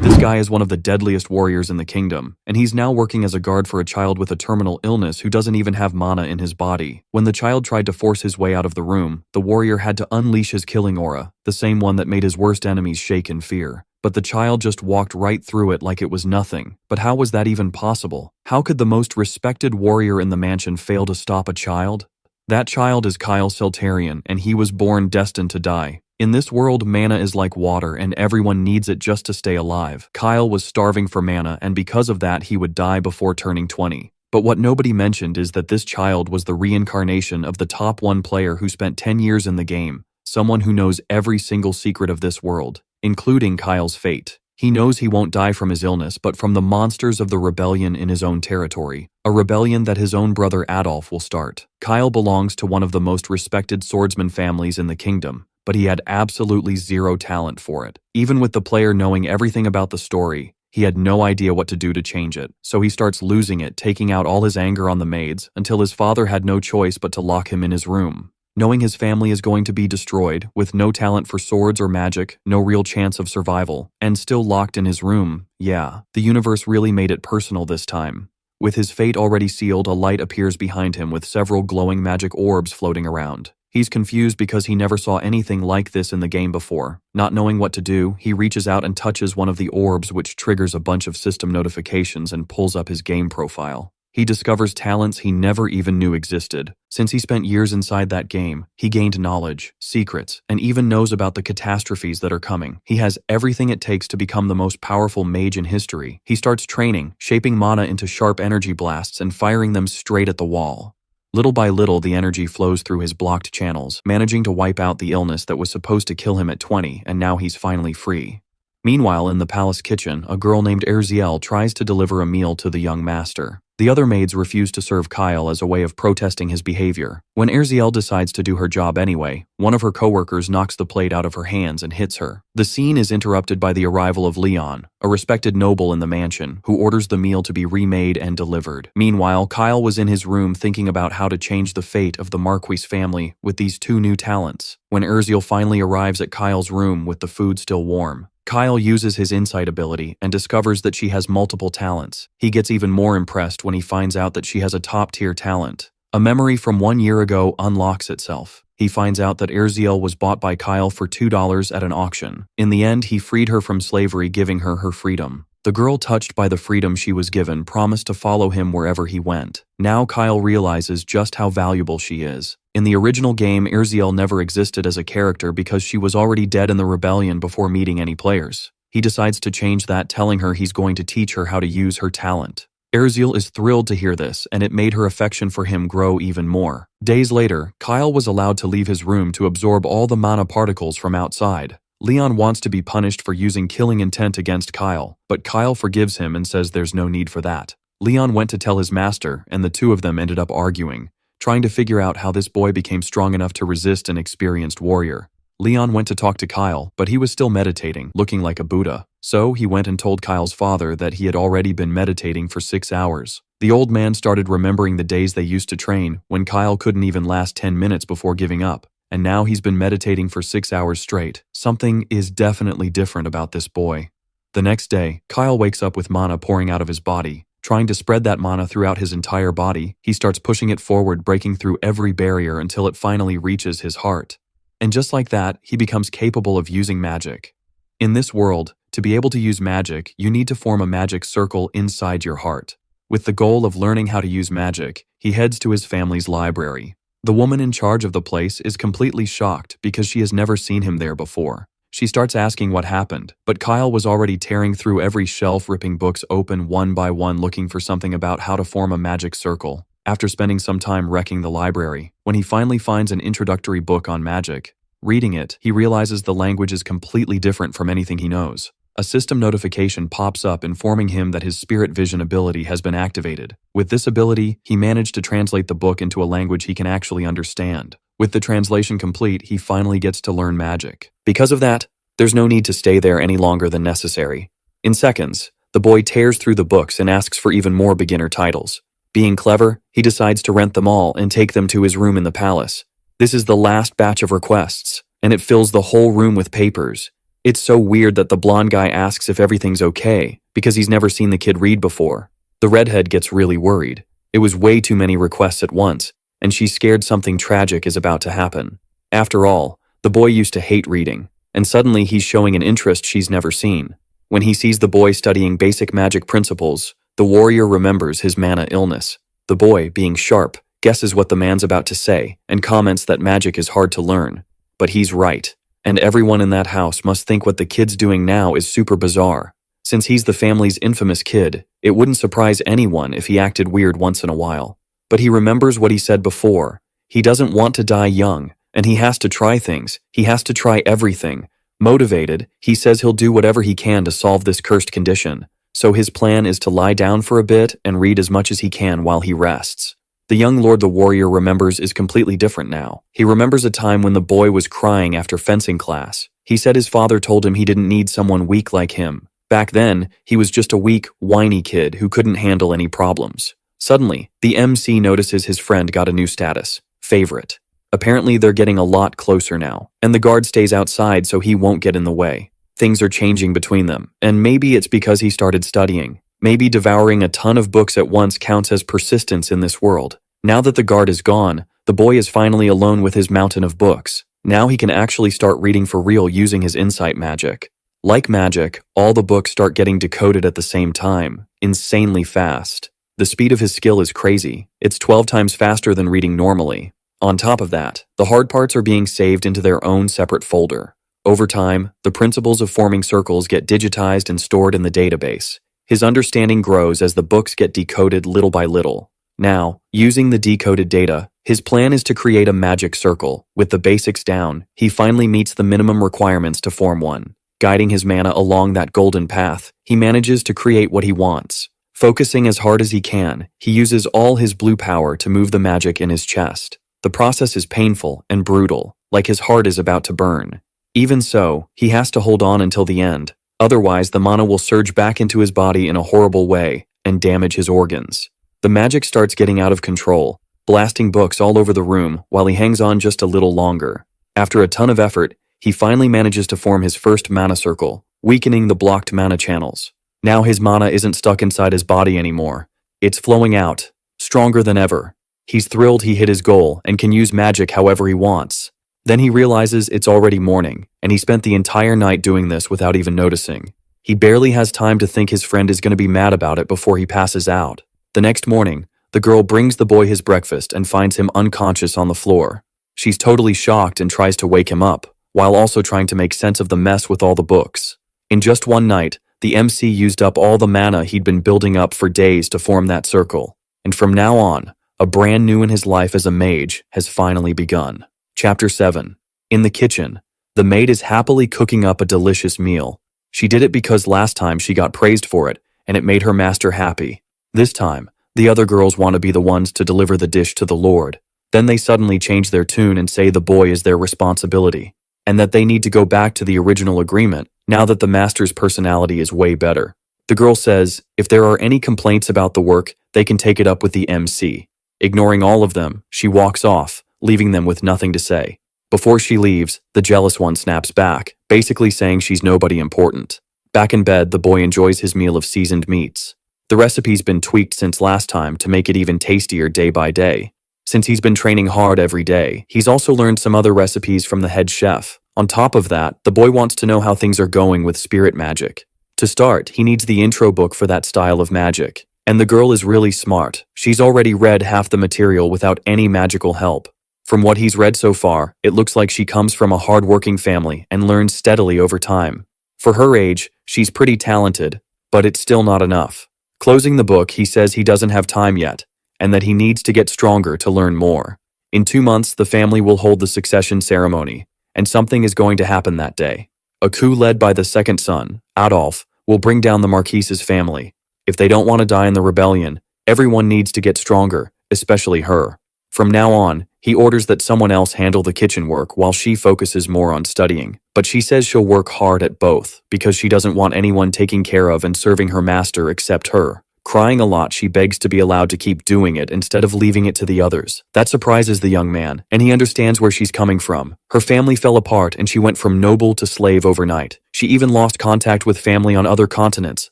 This guy is one of the deadliest warriors in the kingdom, and he's now working as a guard for a child with a terminal illness who doesn't even have mana in his body. When the child tried to force his way out of the room, the warrior had to unleash his killing aura, the same one that made his worst enemies shake in fear. But the child just walked right through it like it was nothing. But how was that even possible? How could the most respected warrior in the mansion fail to stop a child? That child is Kyle Seltarian, and he was born destined to die. In this world, mana is like water, and everyone needs it just to stay alive. Kyle was starving for mana, and because of that, he would die before turning 20. But what nobody mentioned is that this child was the reincarnation of the top 1 player who spent 10 years in the game, someone who knows every single secret of this world, including Kyle's fate. He knows he won't die from his illness, but from the monsters of the rebellion in his own territory, a rebellion that his own brother Adolf will start. Kyle belongs to one of the most respected swordsman families in the kingdom, but he had absolutely zero talent for it. Even with the player knowing everything about the story, he had no idea what to do to change it, so he starts losing it, taking out all his anger on the maids, until his father had no choice but to lock him in his room. Knowing his family is going to be destroyed, with no talent for swords or magic, no real chance of survival, and still locked in his room, yeah, the universe really made it personal this time. With his fate already sealed, a light appears behind him with several glowing magic orbs floating around. He's confused because he never saw anything like this in the game before. Not knowing what to do, he reaches out and touches one of the orbs, which triggers a bunch of system notifications and pulls up his game profile. He discovers talents he never even knew existed. Since he spent years inside that game, he gained knowledge, secrets, and even knows about the catastrophes that are coming. He has everything it takes to become the most powerful mage in history. He starts training, shaping mana into sharp energy blasts and firing them straight at the wall. Little by little, the energy flows through his blocked channels, managing to wipe out the illness that was supposed to kill him at 20, and now he's finally free. Meanwhile, in the palace kitchen, a girl named Erziel tries to deliver a meal to the young master. The other maids refuse to serve Kyle as a way of protesting his behavior. When Erziel decides to do her job anyway, one of her coworkers knocks the plate out of her hands and hits her. The scene is interrupted by the arrival of Leon, a respected noble in the mansion, who orders the meal to be remade and delivered. Meanwhile, Kyle was in his room thinking about how to change the fate of the Marquis family with these 2 new talents. When Erziel finally arrives at Kyle's room with the food still warm, Kyle uses his insight ability and discovers that she has multiple talents. He gets even more impressed when he finds out that she has a top-tier talent. A memory from 1 year ago unlocks itself. He finds out that Erziel was bought by Kyle for $2 at an auction. In the end, he freed her from slavery, giving her her freedom. The girl, touched by the freedom she was given, promised to follow him wherever he went. Now Kyle realizes just how valuable she is. In the original game, Erziel never existed as a character because she was already dead in the rebellion before meeting any players. He decides to change that, telling her he's going to teach her how to use her talent. Erziel is thrilled to hear this, and it made her affection for him grow even more. Days later, Kyle was allowed to leave his room to absorb all the mana particles from outside. Leon wants to be punished for using killing intent against Kyle, but Kyle forgives him and says there's no need for that. Leon went to tell his master, and the 2 of them ended up arguing, trying to figure out how this boy became strong enough to resist an experienced warrior. Leon went to talk to Kyle, but he was still meditating, looking like a Buddha. So he went and told Kyle's father that he had already been meditating for 6 hours. The old man started remembering the days they used to train, when Kyle couldn't even last 10 minutes before giving up. And now he's been meditating for 6 hours straight. Something is definitely different about this boy. The next day, Kyle wakes up with mana pouring out of his body. Trying to spread that mana throughout his entire body, he starts pushing it forward, breaking through every barrier until it finally reaches his heart. And just like that, he becomes capable of using magic. In this world, to be able to use magic, you need to form a magic circle inside your heart. With the goal of learning how to use magic, he heads to his family's library. The woman in charge of the place is completely shocked because she has never seen him there before. She starts asking what happened, but Kyle was already tearing through every shelf, ripping books open one by one, looking for something about how to form a magic circle. After spending some time wrecking the library, when he finally finds an introductory book on magic, reading it, he realizes the language is completely different from anything he knows. A system notification pops up informing him that his spirit vision ability has been activated. With this ability, he managed to translate the book into a language he can actually understand. With the translation complete, he finally gets to learn magic. Because of that, there's no need to stay there any longer than necessary. In seconds, the boy tears through the books and asks for even more beginner titles. Being clever, he decides to rent them all and take them to his room in the palace. This is the last batch of requests, and it fills the whole room with papers. It's so weird that the blonde guy asks if everything's okay, because he's never seen the kid read before. The redhead gets really worried. It was way too many requests at once, and she's scared something tragic is about to happen. After all, the boy used to hate reading, and suddenly he's showing an interest she's never seen. When he sees the boy studying basic magic principles, the warrior remembers his mana illness. The boy, being sharp, guesses what the man's about to say, and comments that magic is hard to learn. But he's right, and everyone in that house must think what the kid's doing now is super bizarre. Since he's the family's infamous kid, it wouldn't surprise anyone if he acted weird once in a while. But he remembers what he said before. He doesn't want to die young, and he has to try things. He has to try everything. Motivated, he says he'll do whatever he can to solve this cursed condition. So his plan is to lie down for a bit and read as much as he can while he rests. The young lord the warrior remembers is completely different now. He remembers a time when the boy was crying after fencing class. He said his father told him he didn't need someone weak like him. Back then, he was just a weak, whiny kid who couldn't handle any problems. Suddenly, the MC notices his friend got a new status, favorite. Apparently they're getting a lot closer now, and the guard stays outside so he won't get in the way. Things are changing between them, and maybe it's because he started studying. Maybe devouring a ton of books at once counts as persistence in this world. Now that the guard is gone, the boy is finally alone with his mountain of books. Now he can actually start reading for real using his insight magic. Like magic, all the books start getting decoded at the same time, insanely fast. The speed of his skill is crazy. It's 12 times faster than reading normally. On top of that, the hard parts are being saved into their own separate folder. Over time, the principles of forming circles get digitized and stored in the database. His understanding grows as the books get decoded little by little. Now, using the decoded data, his plan is to create a magic circle. With the basics down, he finally meets the minimum requirements to form one. Guiding his mana along that golden path, he manages to create what he wants. Focusing as hard as he can, he uses all his blue power to move the magic in his chest. The process is painful and brutal, like his heart is about to burn. Even so, he has to hold on until the end. Otherwise, the mana will surge back into his body in a horrible way and damage his organs. The magic starts getting out of control, blasting books all over the room while he hangs on just a little longer. After a ton of effort, he finally manages to form his first mana circle, weakening the blocked mana channels. Now his mana isn't stuck inside his body anymore. It's flowing out, stronger than ever. He's thrilled he hit his goal and can use magic however he wants. Then he realizes it's already morning, and he spent the entire night doing this without even noticing. He barely has time to think his friend is going to be mad about it before he passes out. The next morning, the girl brings the boy his breakfast and finds him unconscious on the floor. She's totally shocked and tries to wake him up, while also trying to make sense of the mess with all the books. In just one night, the MC used up all the mana he'd been building up for days to form that circle. And from now on, a brand new in his life as a mage has finally begun. Chapter 7. In the kitchen, the maid is happily cooking up a delicious meal. She did it because last time she got praised for it, and it made her master happy. This time, the other girls want to be the ones to deliver the dish to the Lord. Then they suddenly change their tune and say the boy is their responsibility, and that they need to go back to the original agreement now that the master's personality is way better. The girl says if there are any complaints about the work, they can take it up with the MC. Ignoring all of them, she walks off, leaving them with nothing to say. Before she leaves, the jealous one snaps back, basically saying she's nobody important. Back in bed, the boy enjoys his meal of seasoned meats. The recipe's been tweaked since last time to make it even tastier day by day. Since he's been training hard every day, he's also learned some other recipes from the head chef. On top of that, the boy wants to know how things are going with spirit magic. To start, he needs the intro book for that style of magic. And the girl is really smart. She's already read half the material without any magical help. From what he's read so far, it looks like she comes from a hard-working family and learns steadily over time. For her age, she's pretty talented, but it's still not enough. Closing the book, he says he doesn't have time yet, and that he needs to get stronger to learn more. In 2 months, the family will hold the succession ceremony, and something is going to happen that day. A coup led by the second son, Adolf, will bring down the Marquise's family. If they don't want to die in the rebellion, everyone needs to get stronger, especially her. From now on, he orders that someone else handle the kitchen work while she focuses more on studying. But she says she'll work hard at both because she doesn't want anyone taking care of and serving her master except her. Crying a lot, she begs to be allowed to keep doing it instead of leaving it to the others. That surprises the young man, and he understands where she's coming from. Her family fell apart and she went from noble to slave overnight. She even lost contact with family on other continents,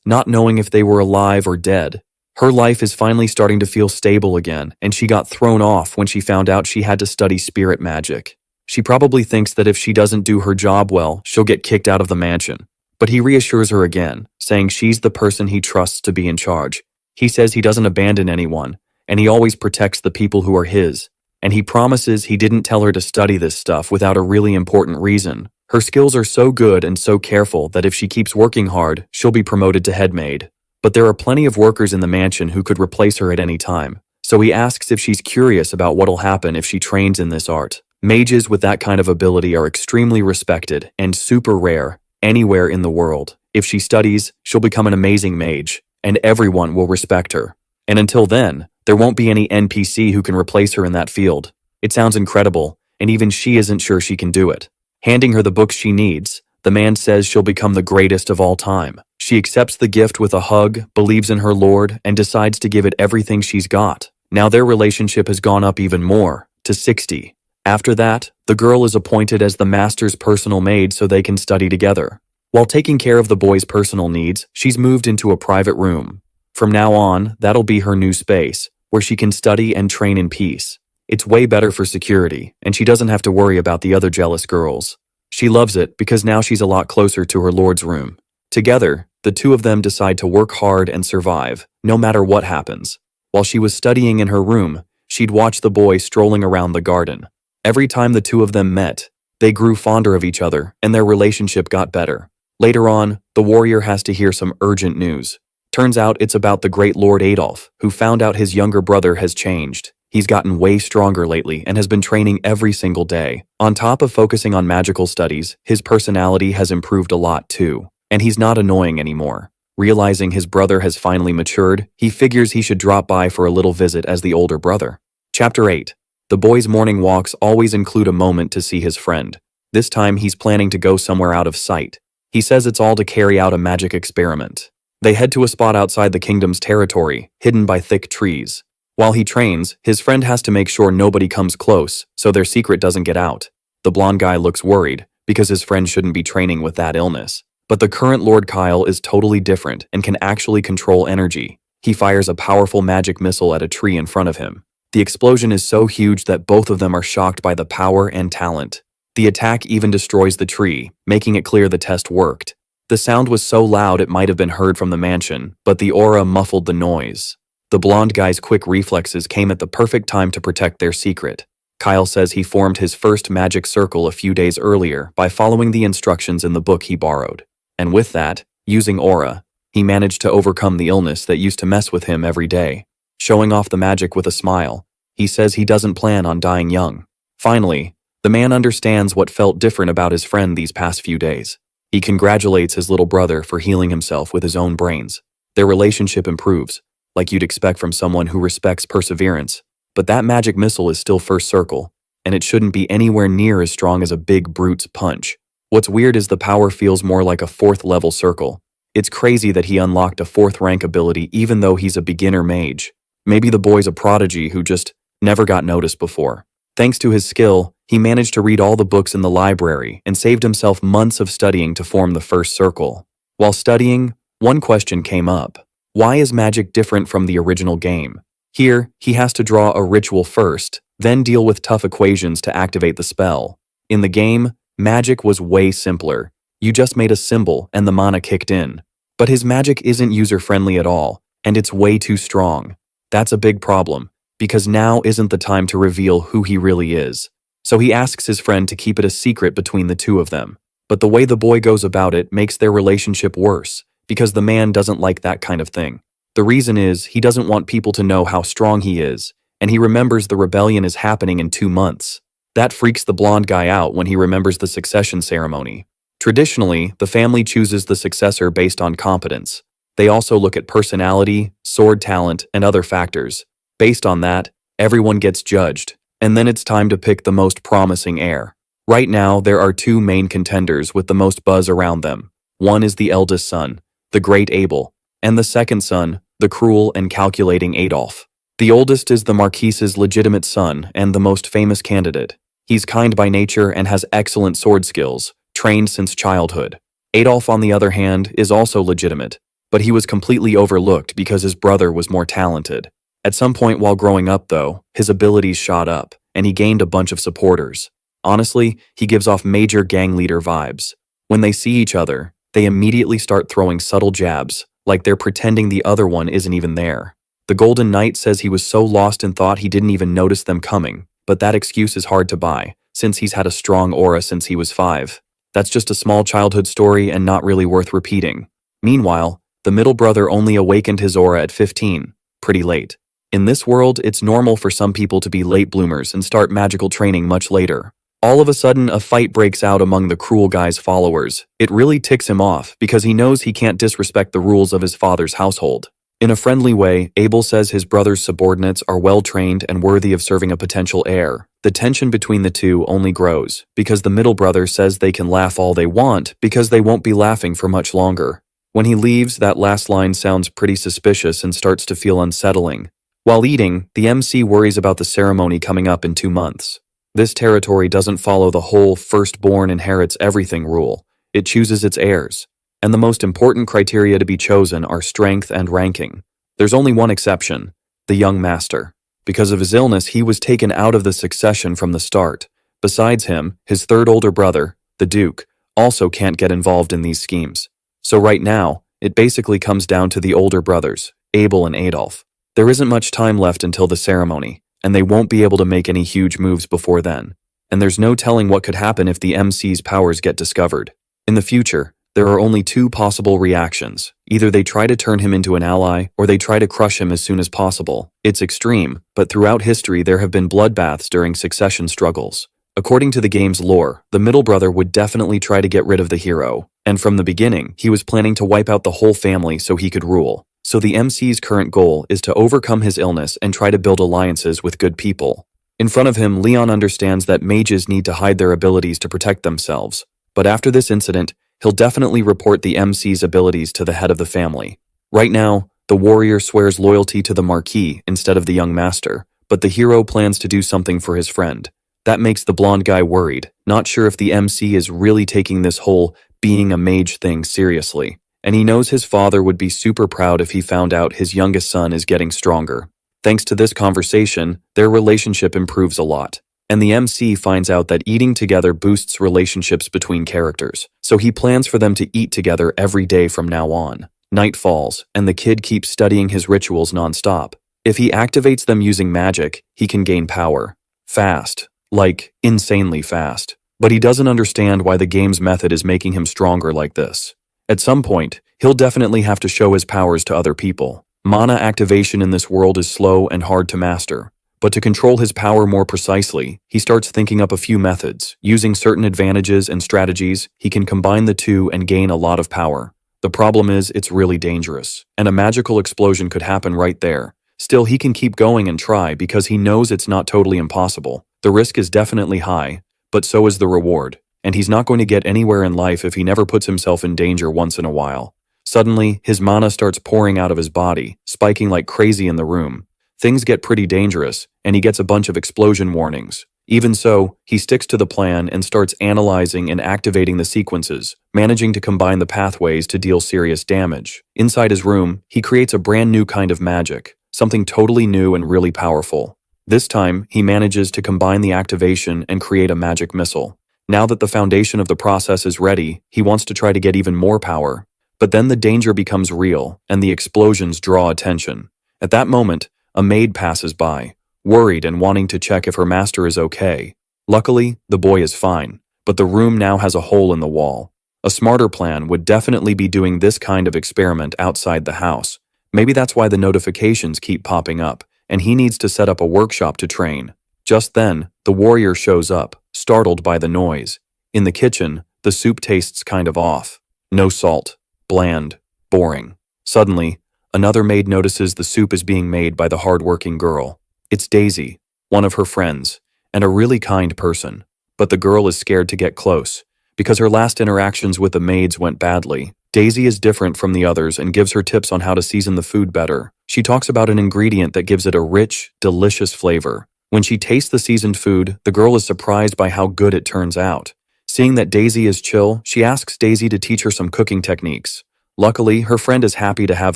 not knowing if they were alive or dead. Her life is finally starting to feel stable again, and she got thrown off when she found out she had to study spirit magic. She probably thinks that if she doesn't do her job well, she'll get kicked out of the mansion. But he reassures her again, saying she's the person he trusts to be in charge. He says he doesn't abandon anyone, and he always protects the people who are his. And he promises he didn't tell her to study this stuff without a really important reason. Her skills are so good and so careful that if she keeps working hard, she'll be promoted to head maid. But there are plenty of workers in the mansion who could replace her at any time. So he asks if she's curious about what'll happen if she trains in this art. Mages with that kind of ability are extremely respected and super rare anywhere in the world. If she studies, she'll become an amazing mage, and everyone will respect her. And until then, there won't be any NPC who can replace her in that field. It sounds incredible, and even she isn't sure she can do it. Handing her the books she needs, the man says she'll become the greatest of all time. She accepts the gift with a hug, believes in her lord, and decides to give it everything she's got. Now their relationship has gone up even more, to 60. After that, the girl is appointed as the master's personal maid so they can study together. While taking care of the boy's personal needs, she's moved into a private room. From now on, that'll be her new space, where she can study and train in peace. It's way better for security, and she doesn't have to worry about the other jealous girls. She loves it because now she's a lot closer to her lord's room. Together, the two of them decide to work hard and survive, no matter what happens. While she was studying in her room, she'd watch the boy strolling around the garden. Every time the two of them met, they grew fonder of each other, and their relationship got better. Later on, the warrior has to hear some urgent news. Turns out it's about the great Lord Adolf, who found out his younger brother has changed. He's gotten way stronger lately and has been training every single day. On top of focusing on magical studies, his personality has improved a lot too, and he's not annoying anymore. Realizing his brother has finally matured, he figures he should drop by for a little visit as the older brother. Chapter 8. The boy's morning walks always include a moment to see his friend. This time he's planning to go somewhere out of sight. He says it's all to carry out a magic experiment. They head to a spot outside the kingdom's territory, hidden by thick trees. While he trains, his friend has to make sure nobody comes close, so their secret doesn't get out. The blonde guy looks worried, because his friend shouldn't be training with that illness. But the current Lord Kyle is totally different and can actually control energy. He fires a powerful magic missile at a tree in front of him. The explosion is so huge that both of them are shocked by the power and talent. The attack even destroys the tree, making it clear the test worked. The sound was so loud it might have been heard from the mansion, but the aura muffled the noise. The blonde guy's quick reflexes came at the perfect time to protect their secret. Kyle says he formed his first magic circle a few days earlier by following the instructions in the book he borrowed. And with that, using aura, he managed to overcome the illness that used to mess with him every day. Showing off the magic with a smile, he says he doesn't plan on dying young. Finally, the man understands what felt different about his friend these past few days. He congratulates his little brother for healing himself with his own brains. Their relationship improves, like you'd expect from someone who respects perseverance. But that magic missile is still first circle, and it shouldn't be anywhere near as strong as a big brute's punch. What's weird is the power feels more like a 4th level circle. It's crazy that he unlocked a 4th rank ability even though he's a beginner mage. Maybe the boy's a prodigy who just never got noticed before. Thanks to his skill, he managed to read all the books in the library and saved himself months of studying to form the first circle. While studying, one question came up. Why is magic different from the original game? Here, he has to draw a ritual first, then deal with tough equations to activate the spell. In the game, magic was way simpler. You just made a symbol and the mana kicked in. But his magic isn't user-friendly at all, and it's way too strong. That's a big problem, because now isn't the time to reveal who he really is. So he asks his friend to keep it a secret between the two of them. But the way the boy goes about it makes their relationship worse, because the man doesn't like that kind of thing. The reason is he doesn't want people to know how strong he is, and he remembers the rebellion is happening in 2 months. That freaks the blonde guy out when he remembers the succession ceremony. Traditionally, the family chooses the successor based on competence. They also look at personality, sword talent, and other factors. Based on that, everyone gets judged, and then it's time to pick the most promising heir. Right now, there are 2 main contenders with the most buzz around them. One is the eldest son, the great Abel, and the second son, the cruel and calculating Adolf. The oldest is the Marquise's legitimate son and the most famous candidate. He's kind by nature and has excellent sword skills, trained since childhood. Adolf, on the other hand, is also legitimate, but he was completely overlooked because his brother was more talented. At some point while growing up, though, his abilities shot up, and he gained a bunch of supporters. Honestly, he gives off major gang leader vibes. When they see each other, they immediately start throwing subtle jabs, like they're pretending the other one isn't even there. The Golden Knight says he was so lost in thought he didn't even notice them coming, but that excuse is hard to buy, since he's had a strong aura since he was 5. That's just a small childhood story and not really worth repeating. Meanwhile, the middle brother only awakened his aura at 15, pretty late. In this world, it's normal for some people to be late bloomers and start magical training much later. All of a sudden, a fight breaks out among the cruel guy's followers. It really ticks him off because he knows he can't disrespect the rules of his father's household. In a friendly way, Abel says his brother's subordinates are well-trained and worthy of serving a potential heir. The tension between the two only grows because the middle brother says they can laugh all they want because they won't be laughing for much longer. When he leaves, that last line sounds pretty suspicious and starts to feel unsettling. While eating, the MC worries about the ceremony coming up in 2 months. This territory doesn't follow the whole firstborn inherits everything rule. It chooses its heirs. And the most important criteria to be chosen are strength and ranking. There's only one exception, the young master. Because of his illness, he was taken out of the succession from the start. Besides him, his third older brother, the Duke, also can't get involved in these schemes. So right now, it basically comes down to the older brothers, Abel and Adolf. There isn't much time left until the ceremony, and they won't be able to make any huge moves before then. And there's no telling what could happen if the MC's powers get discovered. In the future, there are only 2 possible reactions. Either they try to turn him into an ally, or they try to crush him as soon as possible. It's extreme, but throughout history there have been bloodbaths during succession struggles. According to the game's lore, the middle brother would definitely try to get rid of the hero, and from the beginning, he was planning to wipe out the whole family so he could rule. So the MC's current goal is to overcome his illness and try to build alliances with good people. In front of him, Leon understands that mages need to hide their abilities to protect themselves. But after this incident, he'll definitely report the MC's abilities to the head of the family. Right now, the warrior swears loyalty to the Marquis instead of the young master, but the hero plans to do something for his friend. That makes the blonde guy worried, not sure if the MC is really taking this whole being a mage thing seriously. And he knows his father would be super proud if he found out his youngest son is getting stronger. Thanks to this conversation, their relationship improves a lot. And the MC finds out that eating together boosts relationships between characters, so he plans for them to eat together every day from now on. Night falls, and the kid keeps studying his rituals non-stop. If he activates them using magic, he can gain power. Fast. Like, insanely fast. But he doesn't understand why the game's method is making him stronger like this. At some point, he'll definitely have to show his powers to other people. Mana activation in this world is slow and hard to master. But to control his power more precisely, he starts thinking up a few methods. Using certain advantages and strategies, he can combine the two and gain a lot of power. The problem is, it's really dangerous, and a magical explosion could happen right there. Still, he can keep going and try because he knows it's not totally impossible. The risk is definitely high, but so is the reward. And he's not going to get anywhere in life if he never puts himself in danger once in a while. Suddenly, his mana starts pouring out of his body, spiking like crazy in the room. Things get pretty dangerous, and he gets a bunch of explosion warnings. Even so, he sticks to the plan and starts analyzing and activating the sequences, managing to combine the pathways to deal serious damage. Inside his room, he creates a brand new kind of magic, something totally new and really powerful. This time, he manages to combine the activation and create a magic missile. Now that the foundation of the process is ready, he wants to try to get even more power. But then the danger becomes real, and the explosions draw attention. At that moment, a maid passes by, worried and wanting to check if her master is okay. Luckily, the boy is fine, but the room now has a hole in the wall. A smarter plan would definitely be doing this kind of experiment outside the house. Maybe that's why the notifications keep popping up, and he needs to set up a workshop to train. Just then, the warrior shows up, startled by the noise. In the kitchen, the soup tastes kind of off. No salt. Bland. Boring. Suddenly, another maid notices the soup is being made by the hard-working girl. It's Daisy, one of her friends, and a really kind person. But the girl is scared to get close, because her last interactions with the maids went badly. Daisy is different from the others and gives her tips on how to season the food better. She talks about an ingredient that gives it a rich, delicious flavor. When she tastes the seasoned food, the girl is surprised by how good it turns out. Seeing that Daisy is chill, she asks Daisy to teach her some cooking techniques. Luckily, her friend is happy to have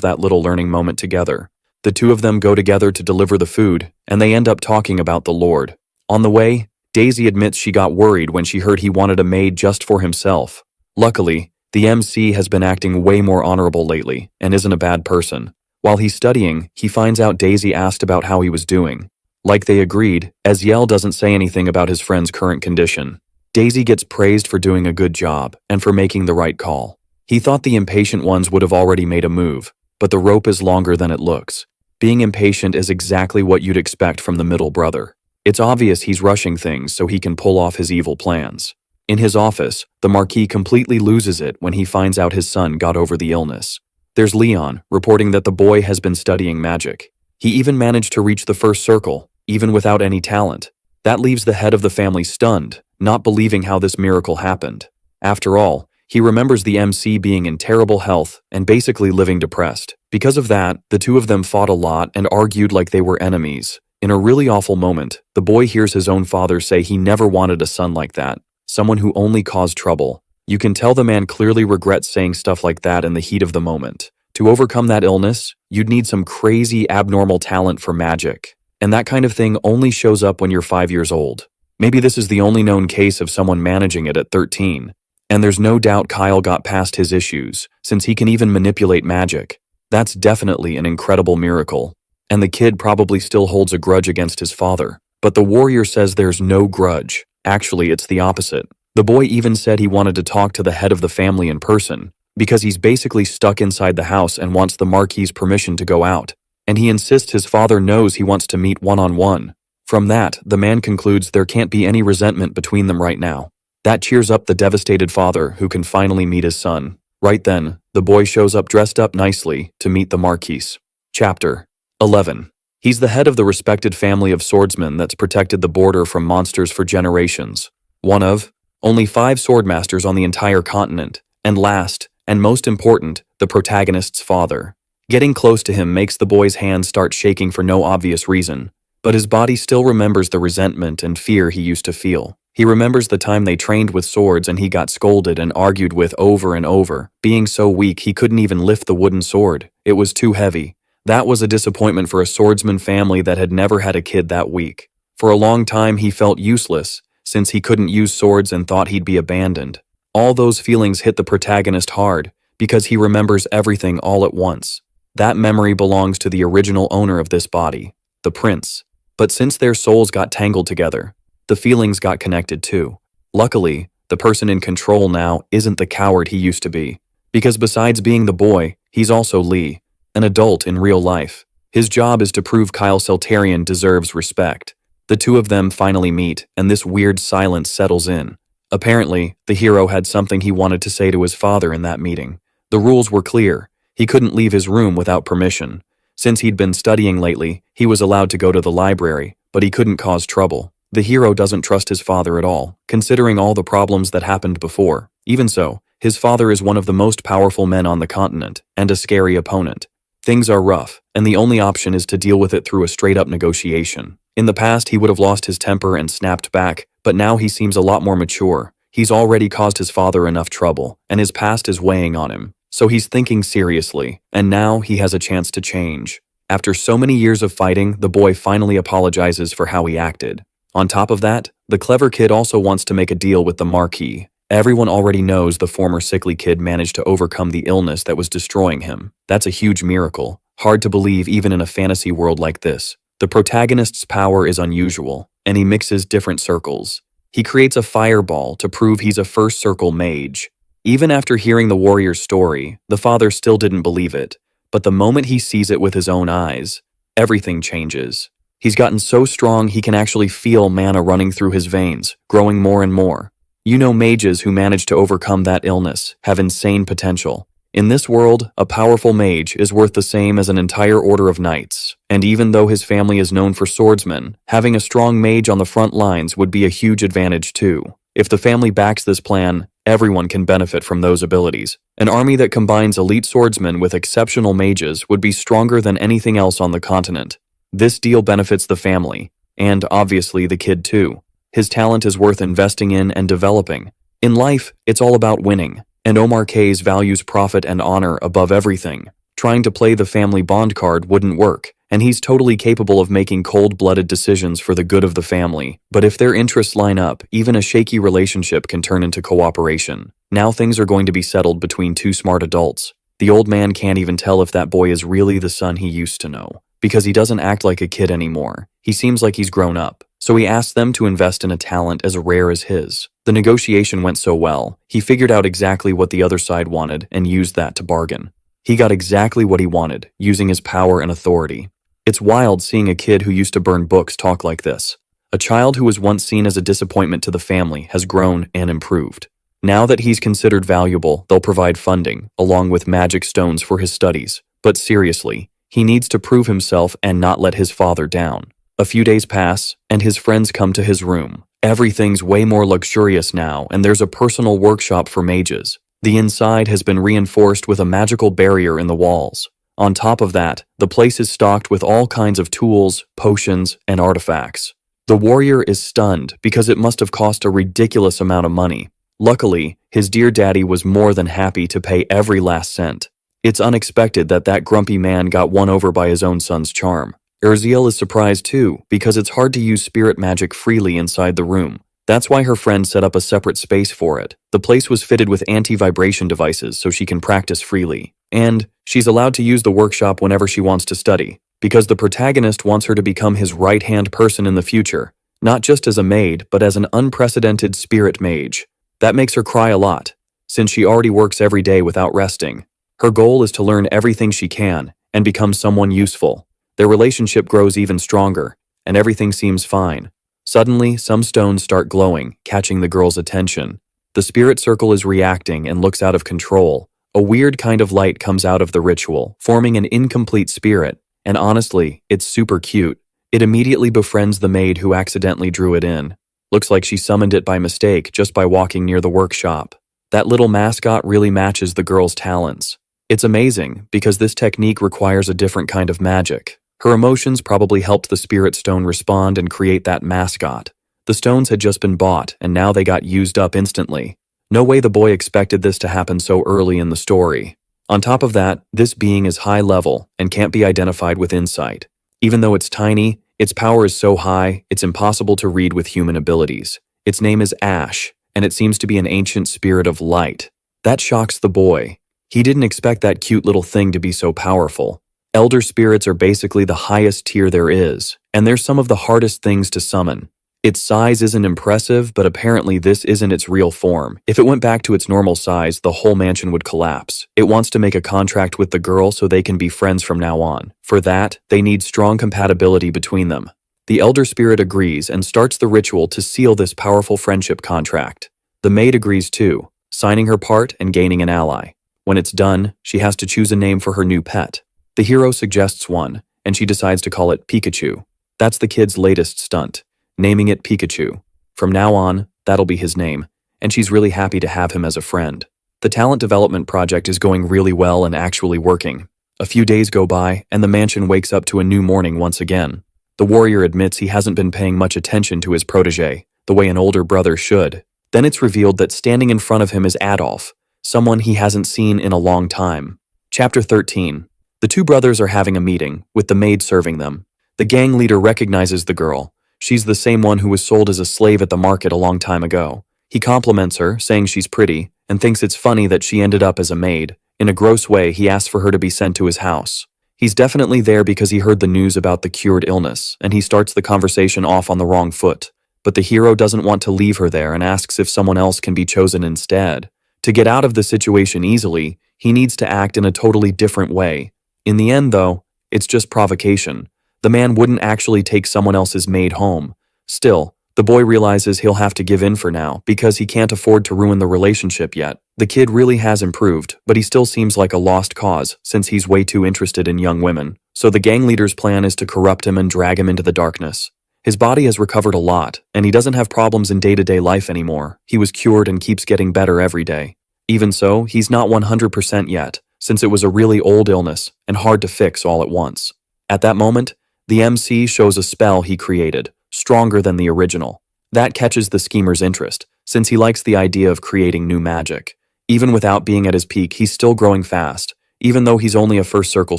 that little learning moment together. The two of them go together to deliver the food, and they end up talking about the Lord. On the way, Daisy admits she got worried when she heard he wanted a maid just for himself. Luckily, the MC has been acting way more honorable lately and isn't a bad person. While he's studying, he finds out Daisy asked about how he was doing. Like they agreed, Eziel doesn't say anything about his friend's current condition. Daisy gets praised for doing a good job and for making the right call. He thought the impatient ones would have already made a move, but the rope is longer than it looks. Being impatient is exactly what you'd expect from the middle brother. It's obvious he's rushing things so he can pull off his evil plans. In his office, the Marquis completely loses it when he finds out his son got over the illness. There's Leon, reporting that the boy has been studying magic. He even managed to reach the first circle, even without any talent. That leaves the head of the family stunned, not believing how this miracle happened. After all, he remembers the MC being in terrible health and basically living depressed. Because of that, the two of them fought a lot and argued like they were enemies. In a really awful moment, the boy hears his own father say he never wanted a son like that. Someone who only caused trouble. You can tell the man clearly regrets saying stuff like that in the heat of the moment. To overcome that illness, you'd need some crazy abnormal talent for magic. And that kind of thing only shows up when you're 5 years old. Maybe this is the only known case of someone managing it at 13. And there's no doubt Kyle got past his issues, since he can even manipulate magic. That's definitely an incredible miracle. And the kid probably still holds a grudge against his father. But the warrior says there's no grudge. Actually, it's the opposite. The boy even said he wanted to talk to the head of the family in person, because he's basically stuck inside the house and wants the Marquis's permission to go out. And he insists his father knows he wants to meet one-on-one. From that, the man concludes there can't be any resentment between them right now. That cheers up the devastated father who can finally meet his son. Right then, the boy shows up dressed up nicely to meet the Marquis. Chapter 11. He's the head of the respected family of swordsmen that's protected the border from monsters for generations. One of only 5 swordmasters on the entire continent, and last, and most important, the protagonist's father. Getting close to him makes the boy's hands start shaking for no obvious reason, but his body still remembers the resentment and fear he used to feel. He remembers the time they trained with swords and he got scolded and argued with over and over. Being so weak he couldn't even lift the wooden sword. It was too heavy. That was a disappointment for a swordsman family that had never had a kid that weak. For a long time he felt useless, since he couldn't use swords and thought he'd be abandoned. All those feelings hit the protagonist hard, because he remembers everything all at once. That memory belongs to the original owner of this body, the prince. But since their souls got tangled together, the feelings got connected too. Luckily, the person in control now isn't the coward he used to be, because besides being the boy, he's also Lee, an adult in real life. His job is to prove Kyle Seltarian deserves respect. The two of them finally meet, and this weird silence settles in. Apparently, the hero had something he wanted to say to his father in that meeting. The rules were clear. He couldn't leave his room without permission. Since he'd been studying lately, he was allowed to go to the library, but he couldn't cause trouble. The hero doesn't trust his father at all, considering all the problems that happened before. Even so, his father is one of the most powerful men on the continent, and a scary opponent. Things are rough, and the only option is to deal with it through a straight-up negotiation. In the past, he would have lost his temper and snapped back, but now he seems a lot more mature. He's already caused his father enough trouble, and his past is weighing on him. So he's thinking seriously, and now he has a chance to change. After so many years of fighting, the boy finally apologizes for how he acted. On top of that, the clever kid also wants to make a deal with the Marquis. Everyone already knows the former sickly kid managed to overcome the illness that was destroying him. That's a huge miracle. Hard to believe even in a fantasy world like this. The protagonist's power is unusual, and he mixes different circles. He creates a fireball to prove he's a first circle mage. Even after hearing the warrior's story, the father still didn't believe it. But the moment he sees it with his own eyes, everything changes. He's gotten so strong he can actually feel mana running through his veins, growing more and more. You know, mages who manage to overcome that illness have insane potential. In this world, a powerful mage is worth the same as an entire order of knights. And even though his family is known for swordsmen, having a strong mage on the front lines would be a huge advantage too. If the family backs this plan, Everyone can benefit from those abilities. An army that combines elite swordsmen with exceptional mages would be stronger than anything else on the continent. This deal benefits the family, and obviously the kid too. His talent is worth investing in and developing. In life, it's all about winning, and Omar K's values profit and honor above everything. Trying to play the family bond card wouldn't work, and he's totally capable of making cold-blooded decisions for the good of the family. But if their interests line up, even a shaky relationship can turn into cooperation. Now things are going to be settled between two smart adults. The old man can't even tell if that boy is really the son he used to know, because he doesn't act like a kid anymore. He seems like he's grown up. So he asked them to invest in a talent as rare as his. The negotiation went so well, he figured out exactly what the other side wanted and used that to bargain. He got exactly what he wanted, using his power and authority. It's wild seeing a kid who used to burn books talk like this. A child who was once seen as a disappointment to the family has grown and improved. Now that he's considered valuable, they'll provide funding, along with magic stones for his studies. But seriously, he needs to prove himself and not let his father down. A few days pass, and his friends come to his room. Everything's way more luxurious now, and there's a personal workshop for mages. The inside has been reinforced with a magical barrier in the walls. On top of that, the place is stocked with all kinds of tools, potions, and artifacts. The warrior is stunned because it must have cost a ridiculous amount of money. Luckily, his dear daddy was more than happy to pay every last cent. It's unexpected that grumpy man got won over by his own son's charm. Urziel is surprised too, because it's hard to use spirit magic freely inside the room. That's why her friend set up a separate space for it. The place was fitted with anti-vibration devices so she can practice freely. And she's allowed to use the workshop whenever she wants to study, because the protagonist wants her to become his right-hand person in the future, not just as a maid, but as an unprecedented spirit mage. That makes her cry a lot, since she already works every day without resting. Her goal is to learn everything she can and become someone useful. Their relationship grows even stronger, and everything seems fine. Suddenly, some stones start glowing, catching the girl's attention. The spirit circle is reacting and looks out of control. A weird kind of light comes out of the ritual, forming an incomplete spirit, and honestly, it's super cute. It immediately befriends the maid who accidentally drew it in. Looks like she summoned it by mistake just by walking near the workshop. That little mascot really matches the girl's talents. It's amazing, because this technique requires a different kind of magic. Her emotions probably helped the spirit stone respond and create that mascot. The stones had just been bought, and now they got used up instantly. No way the boy expected this to happen so early in the story. On top of that, this being is high level and can't be identified with insight. Even though it's tiny, its power is so high, it's impossible to read with human abilities. Its name is Ash, and it seems to be an ancient spirit of light. That shocks the boy. He didn't expect that cute little thing to be so powerful. Elder spirits are basically the highest tier there is, and they're some of the hardest things to summon. Its size isn't impressive, but apparently this isn't its real form. If it went back to its normal size, the whole mansion would collapse. It wants to make a contract with the girl so they can be friends from now on. For that, they need strong compatibility between them. The elder spirit agrees and starts the ritual to seal this powerful friendship contract. The maid agrees too, signing her part and gaining an ally. When it's done, she has to choose a name for her new pet. The hero suggests one, and she decides to call it Pikachu. That's the kid's latest stunt, naming it Pikachu. From now on, that'll be his name, and she's really happy to have him as a friend. The talent development project is going really well and actually working. A few days go by, and the mansion wakes up to a new morning once again. The warrior admits he hasn't been paying much attention to his protege, the way an older brother should. Then it's revealed that standing in front of him is Adolf, someone he hasn't seen in a long time. Chapter 13. The two brothers are having a meeting, with the maid serving them. The gang leader recognizes the girl. She's the same one who was sold as a slave at the market a long time ago. He compliments her, saying she's pretty, and thinks it's funny that she ended up as a maid. In a gross way, he asks for her to be sent to his house. He's definitely there because he heard the news about the cured illness, and he starts the conversation off on the wrong foot. But the hero doesn't want to leave her there and asks if someone else can be chosen instead. To get out of the situation easily, he needs to act in a totally different way. In the end, though, it's just provocation. The man wouldn't actually take someone else's maid home. Still, the boy realizes he'll have to give in for now because he can't afford to ruin the relationship yet. The kid really has improved, but he still seems like a lost cause since he's way too interested in young women. So the gang leader's plan is to corrupt him and drag him into the darkness. His body has recovered a lot, and he doesn't have problems in day-to-day life anymore. He was cured and keeps getting better every day. Even so, he's not 100% yet, since it was a really old illness and hard to fix all at once. At that moment, the MC shows a spell he created, stronger than the original. That catches the schemer's interest, since he likes the idea of creating new magic. Even without being at his peak, he's still growing fast, even though he's only a first circle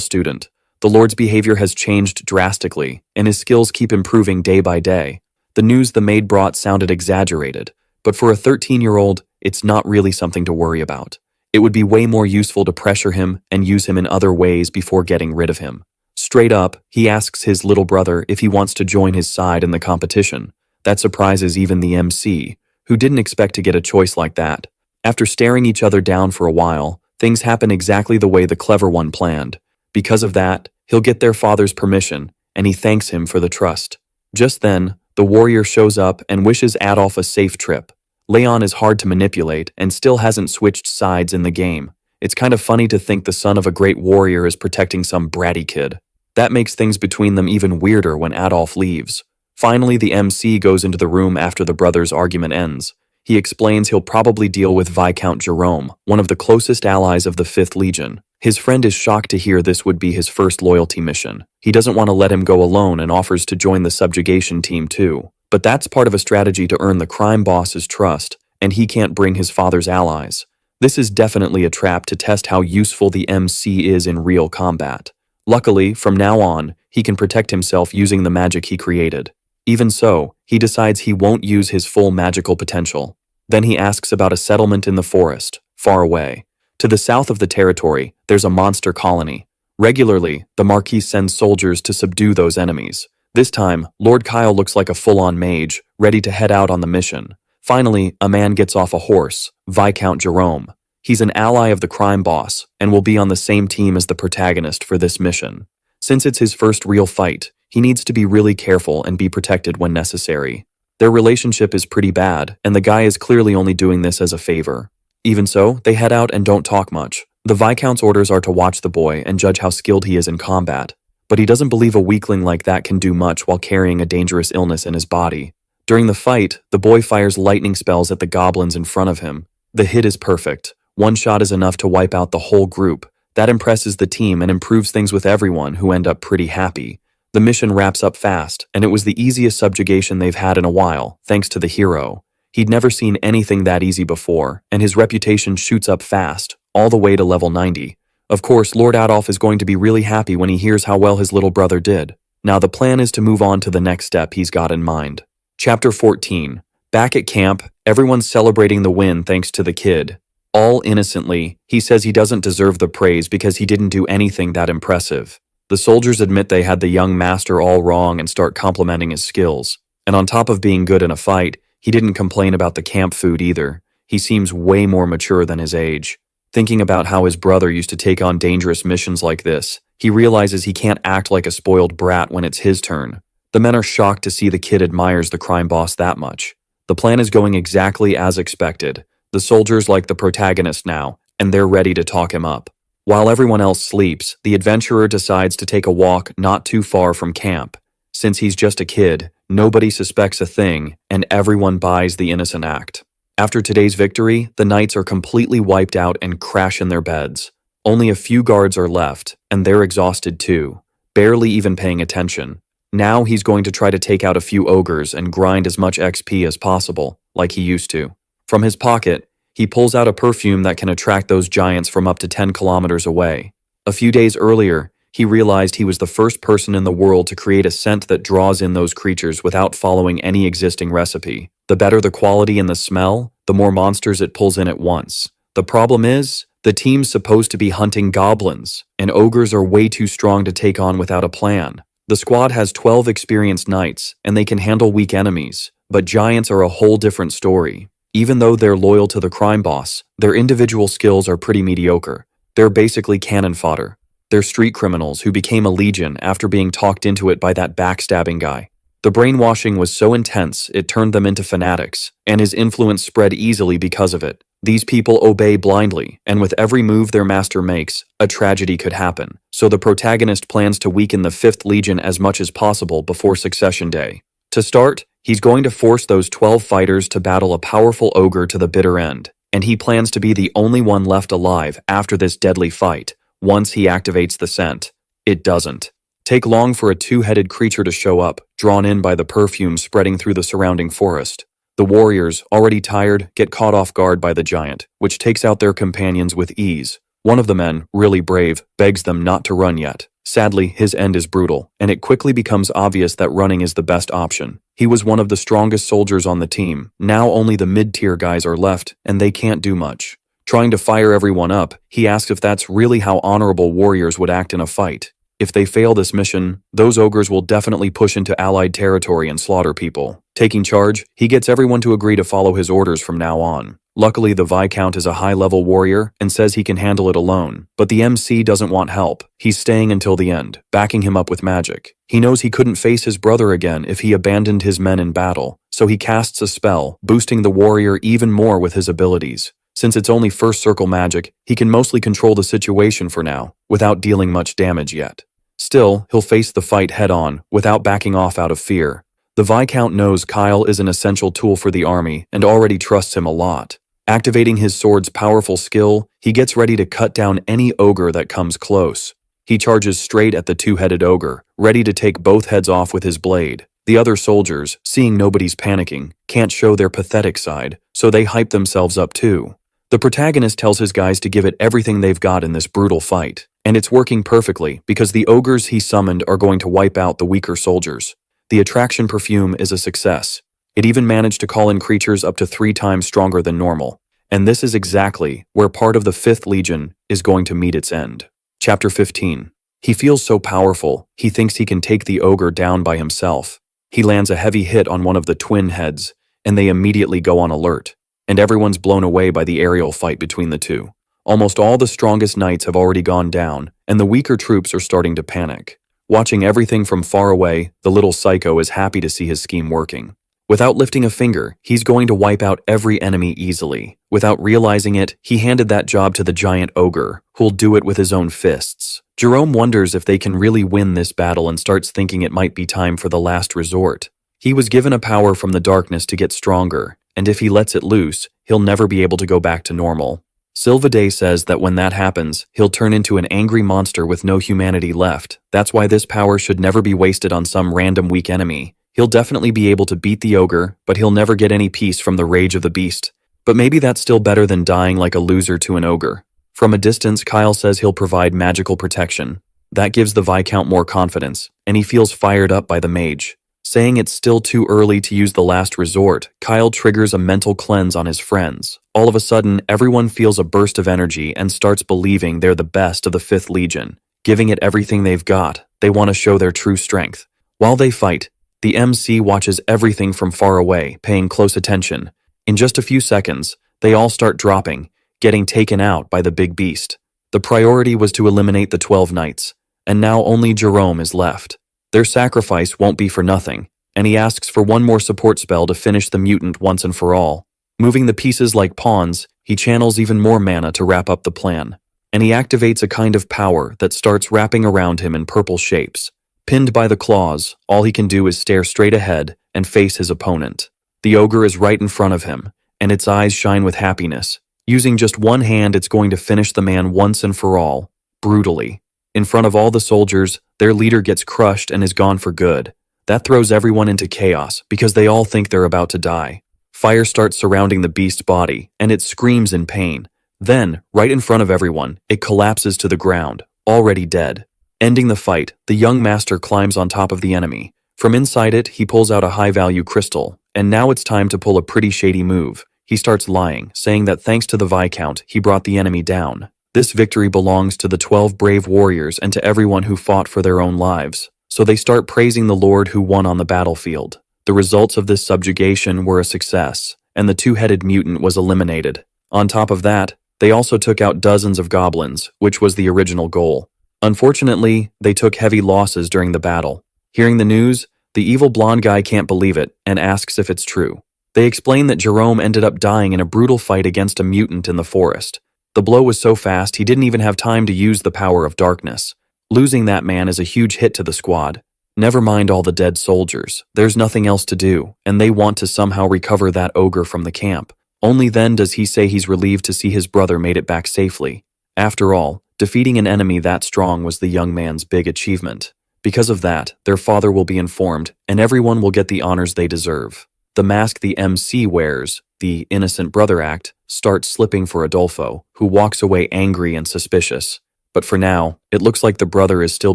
student. The Lord's behavior has changed drastically, and his skills keep improving day by day. The news the maid brought sounded exaggerated, but for a 13-year-old, it's not really something to worry about. It would be way more useful to pressure him and use him in other ways before getting rid of him. Straight up, he asks his little brother if he wants to join his side in the competition. That surprises even the MC, who didn't expect to get a choice like that. After staring each other down for a while, things happen exactly the way the clever one planned. Because of that, he'll get their father's permission, and he thanks him for the trust. Just then, the warrior shows up and wishes Adolf a safe trip. Leon is hard to manipulate and still hasn't switched sides in the game. It's kind of funny to think the son of a great warrior is protecting some bratty kid. That makes things between them even weirder when Adolf leaves. Finally, the MC goes into the room after the brothers' argument ends. He explains he'll probably deal with Viscount Jerome, one of the closest allies of the 5th Legion. His friend is shocked to hear this would be his first loyalty mission. He doesn't want to let him go alone and offers to join the subjugation team too. But that's part of a strategy to earn the crime boss's trust, and he can't bring his father's allies. This is definitely a trap to test how useful the MC is in real combat. Luckily, from now on, he can protect himself using the magic he created. Even so, he decides he won't use his full magical potential. Then he asks about a settlement in the forest, far away. To the south of the territory, there's a monster colony. Regularly, the Marquis sends soldiers to subdue those enemies. This time, Lord Kyle looks like a full-on mage, ready to head out on the mission. Finally, a man gets off a horse, Viscount Jerome. He's an ally of the crime boss, and will be on the same team as the protagonist for this mission. Since it's his first real fight, he needs to be really careful and be protected when necessary. Their relationship is pretty bad, and the guy is clearly only doing this as a favor. Even so, they head out and don't talk much. The Viscount's orders are to watch the boy and judge how skilled he is in combat. But he doesn't believe a weakling like that can do much while carrying a dangerous illness in his body. During the fight, the boy fires lightning spells at the goblins in front of him. The hit is perfect. One shot is enough to wipe out the whole group. That impresses the team and improves things with everyone, who end up pretty happy. The mission wraps up fast, and it was the easiest subjugation they've had in a while, thanks to the hero. He'd never seen anything that easy before, and his reputation shoots up fast, all the way to level 90. Of course, Lord Adolf is going to be really happy when he hears how well his little brother did. Now the plan is to move on to the next step he's got in mind. Chapter 14. Back at camp, everyone's celebrating the win thanks to the kid. All innocently, he says he doesn't deserve the praise because he didn't do anything that impressive. The soldiers admit they had the young master all wrong and start complimenting his skills. And on top of being good in a fight, he didn't complain about the camp food either. He seems way more mature than his age. Thinking about how his brother used to take on dangerous missions like this, he realizes he can't act like a spoiled brat when it's his turn. The men are shocked to see the kid admires the crime boss that much. The plan is going exactly as expected. The soldiers like the protagonist now, and they're ready to talk him up. While everyone else sleeps, the adventurer decides to take a walk not too far from camp. Since he's just a kid, nobody suspects a thing, and everyone buys the innocent act. After today's victory, the knights are completely wiped out and crash in their beds. Only a few guards are left, and they're exhausted too, barely even paying attention. Now he's going to try to take out a few ogres and grind as much XP as possible, like he used to. From his pocket, he pulls out a perfume that can attract those giants from up to 10 kilometers away. A few days earlier, he realized he was the first person in the world to create a scent that draws in those creatures without following any existing recipe. The better the quality and the smell, the more monsters it pulls in at once. The problem is, the team's supposed to be hunting goblins, and ogres are way too strong to take on without a plan. The squad has 12 experienced knights, and they can handle weak enemies, but giants are a whole different story. Even though they're loyal to the crime boss, their individual skills are pretty mediocre. They're basically cannon fodder. They're street criminals who became a legion after being talked into it by that backstabbing guy. The brainwashing was so intense it turned them into fanatics, and his influence spread easily because of it. These people obey blindly, and with every move their master makes, a tragedy could happen. So the protagonist plans to weaken the 5th Legion as much as possible before Succession Day. To start, he's going to force those 12 fighters to battle a powerful ogre to the bitter end, and he plans to be the only one left alive after this deadly fight, once he activates the scent. It doesn't take long for a two-headed creature to show up, drawn in by the perfume spreading through the surrounding forest. The warriors, already tired, get caught off guard by the giant, which takes out their companions with ease. One of the men, really brave, begs them not to run yet. Sadly, his end is brutal, and it quickly becomes obvious that running is the best option. He was one of the strongest soldiers on the team. Now only the mid-tier guys are left, and they can't do much. Trying to fire everyone up, he asks if that's really how honorable warriors would act in a fight. If they fail this mission, those ogres will definitely push into allied territory and slaughter people. Taking charge, he gets everyone to agree to follow his orders from now on. Luckily, the Viscount is a high-level warrior and says he can handle it alone, but the MC doesn't want help. He's staying until the end, backing him up with magic. He knows he couldn't face his brother again if he abandoned his men in battle, so he casts a spell, boosting the warrior even more with his abilities. Since it's only first circle magic, he can mostly control the situation for now, without dealing much damage yet. Still, he'll face the fight head-on, without backing off out of fear. The Viscount knows Kyle is an essential tool for the army and already trusts him a lot. Activating his sword's powerful skill, he gets ready to cut down any ogre that comes close. He charges straight at the two-headed ogre, ready to take both heads off with his blade. The other soldiers, seeing nobody's panicking, can't show their pathetic side, so they hype themselves up too. The protagonist tells his guys to give it everything they've got in this brutal fight, and it's working perfectly because the ogres he summoned are going to wipe out the weaker soldiers. The attraction perfume is a success. It even managed to call in creatures up to 3 times stronger than normal, and this is exactly where part of the 5th Legion is going to meet its end. Chapter 15. He feels so powerful, he thinks he can take the ogre down by himself. He lands a heavy hit on one of the twin heads, and they immediately go on alert. And everyone's blown away by the aerial fight between the two. Almost all the strongest knights have already gone down, and the weaker troops are starting to panic. Watching everything from far away, the little psycho is happy to see his scheme working. Without lifting a finger, he's going to wipe out every enemy easily. Without realizing it, he handed that job to the giant ogre, who'll do it with his own fists. Jerome wonders if they can really win this battle and starts thinking it might be time for the last resort. He was given a power from the darkness to get stronger, and if he lets it loose, he'll never be able to go back to normal. Sylvaday says that when that happens, he'll turn into an angry monster with no humanity left. That's why this power should never be wasted on some random weak enemy. He'll definitely be able to beat the ogre, but he'll never get any peace from the rage of the beast. But maybe that's still better than dying like a loser to an ogre. From a distance, Kyle says he'll provide magical protection. That gives the Viscount more confidence, and he feels fired up by the mage. Saying it's still too early to use the last resort, Kyle triggers a mental cleanse on his friends. All of a sudden, everyone feels a burst of energy and starts believing they're the best of the 5th Legion. Giving it everything they've got, they want to show their true strength. While they fight, the MC watches everything from far away, paying close attention. In just a few seconds, they all start dropping, getting taken out by the big beast. The priority was to eliminate the 12 knights, and now only Jerome is left. Their sacrifice won't be for nothing, and he asks for one more support spell to finish the mutant once and for all. Moving the pieces like pawns, he channels even more mana to wrap up the plan, and he activates a kind of power that starts wrapping around him in purple shapes. Pinned by the claws, all he can do is stare straight ahead and face his opponent. The ogre is right in front of him, and its eyes shine with happiness. Using just one hand, it's going to finish the man once and for all, brutally. In front of all the soldiers, their leader gets crushed and is gone for good. That throws everyone into chaos because they all think they're about to die. Fire starts surrounding the beast's body, and it screams in pain. Then, right in front of everyone, it collapses to the ground, already dead. Ending the fight, the young master climbs on top of the enemy. From inside it, he pulls out a high-value crystal, and now it's time to pull a pretty shady move. He starts lying, saying that thanks to the Viscount, he brought the enemy down. This victory belongs to the 12 brave warriors and to everyone who fought for their own lives. So they start praising the Lord who won on the battlefield. The results of this subjugation were a success, and the two-headed mutant was eliminated. On top of that, they also took out dozens of goblins, which was the original goal. Unfortunately, they took heavy losses during the battle. Hearing the news, the evil blonde guy can't believe it and asks if it's true. They explain that Jerome ended up dying in a brutal fight against a mutant in the forest. The blow was so fast he didn't even have time to use the power of darkness. Losing that man is a huge hit to the squad. Never mind all the dead soldiers, there's nothing else to do, and they want to somehow recover that ogre from the camp. Only then does he say he's relieved to see his brother made it back safely. After all, defeating an enemy that strong was the young man's big achievement. Because of that, their father will be informed, and everyone will get the honors they deserve. The mask the MC wears, the innocent brother act, starts slipping for Adolfo, who walks away angry and suspicious. But for now, it looks like the brother is still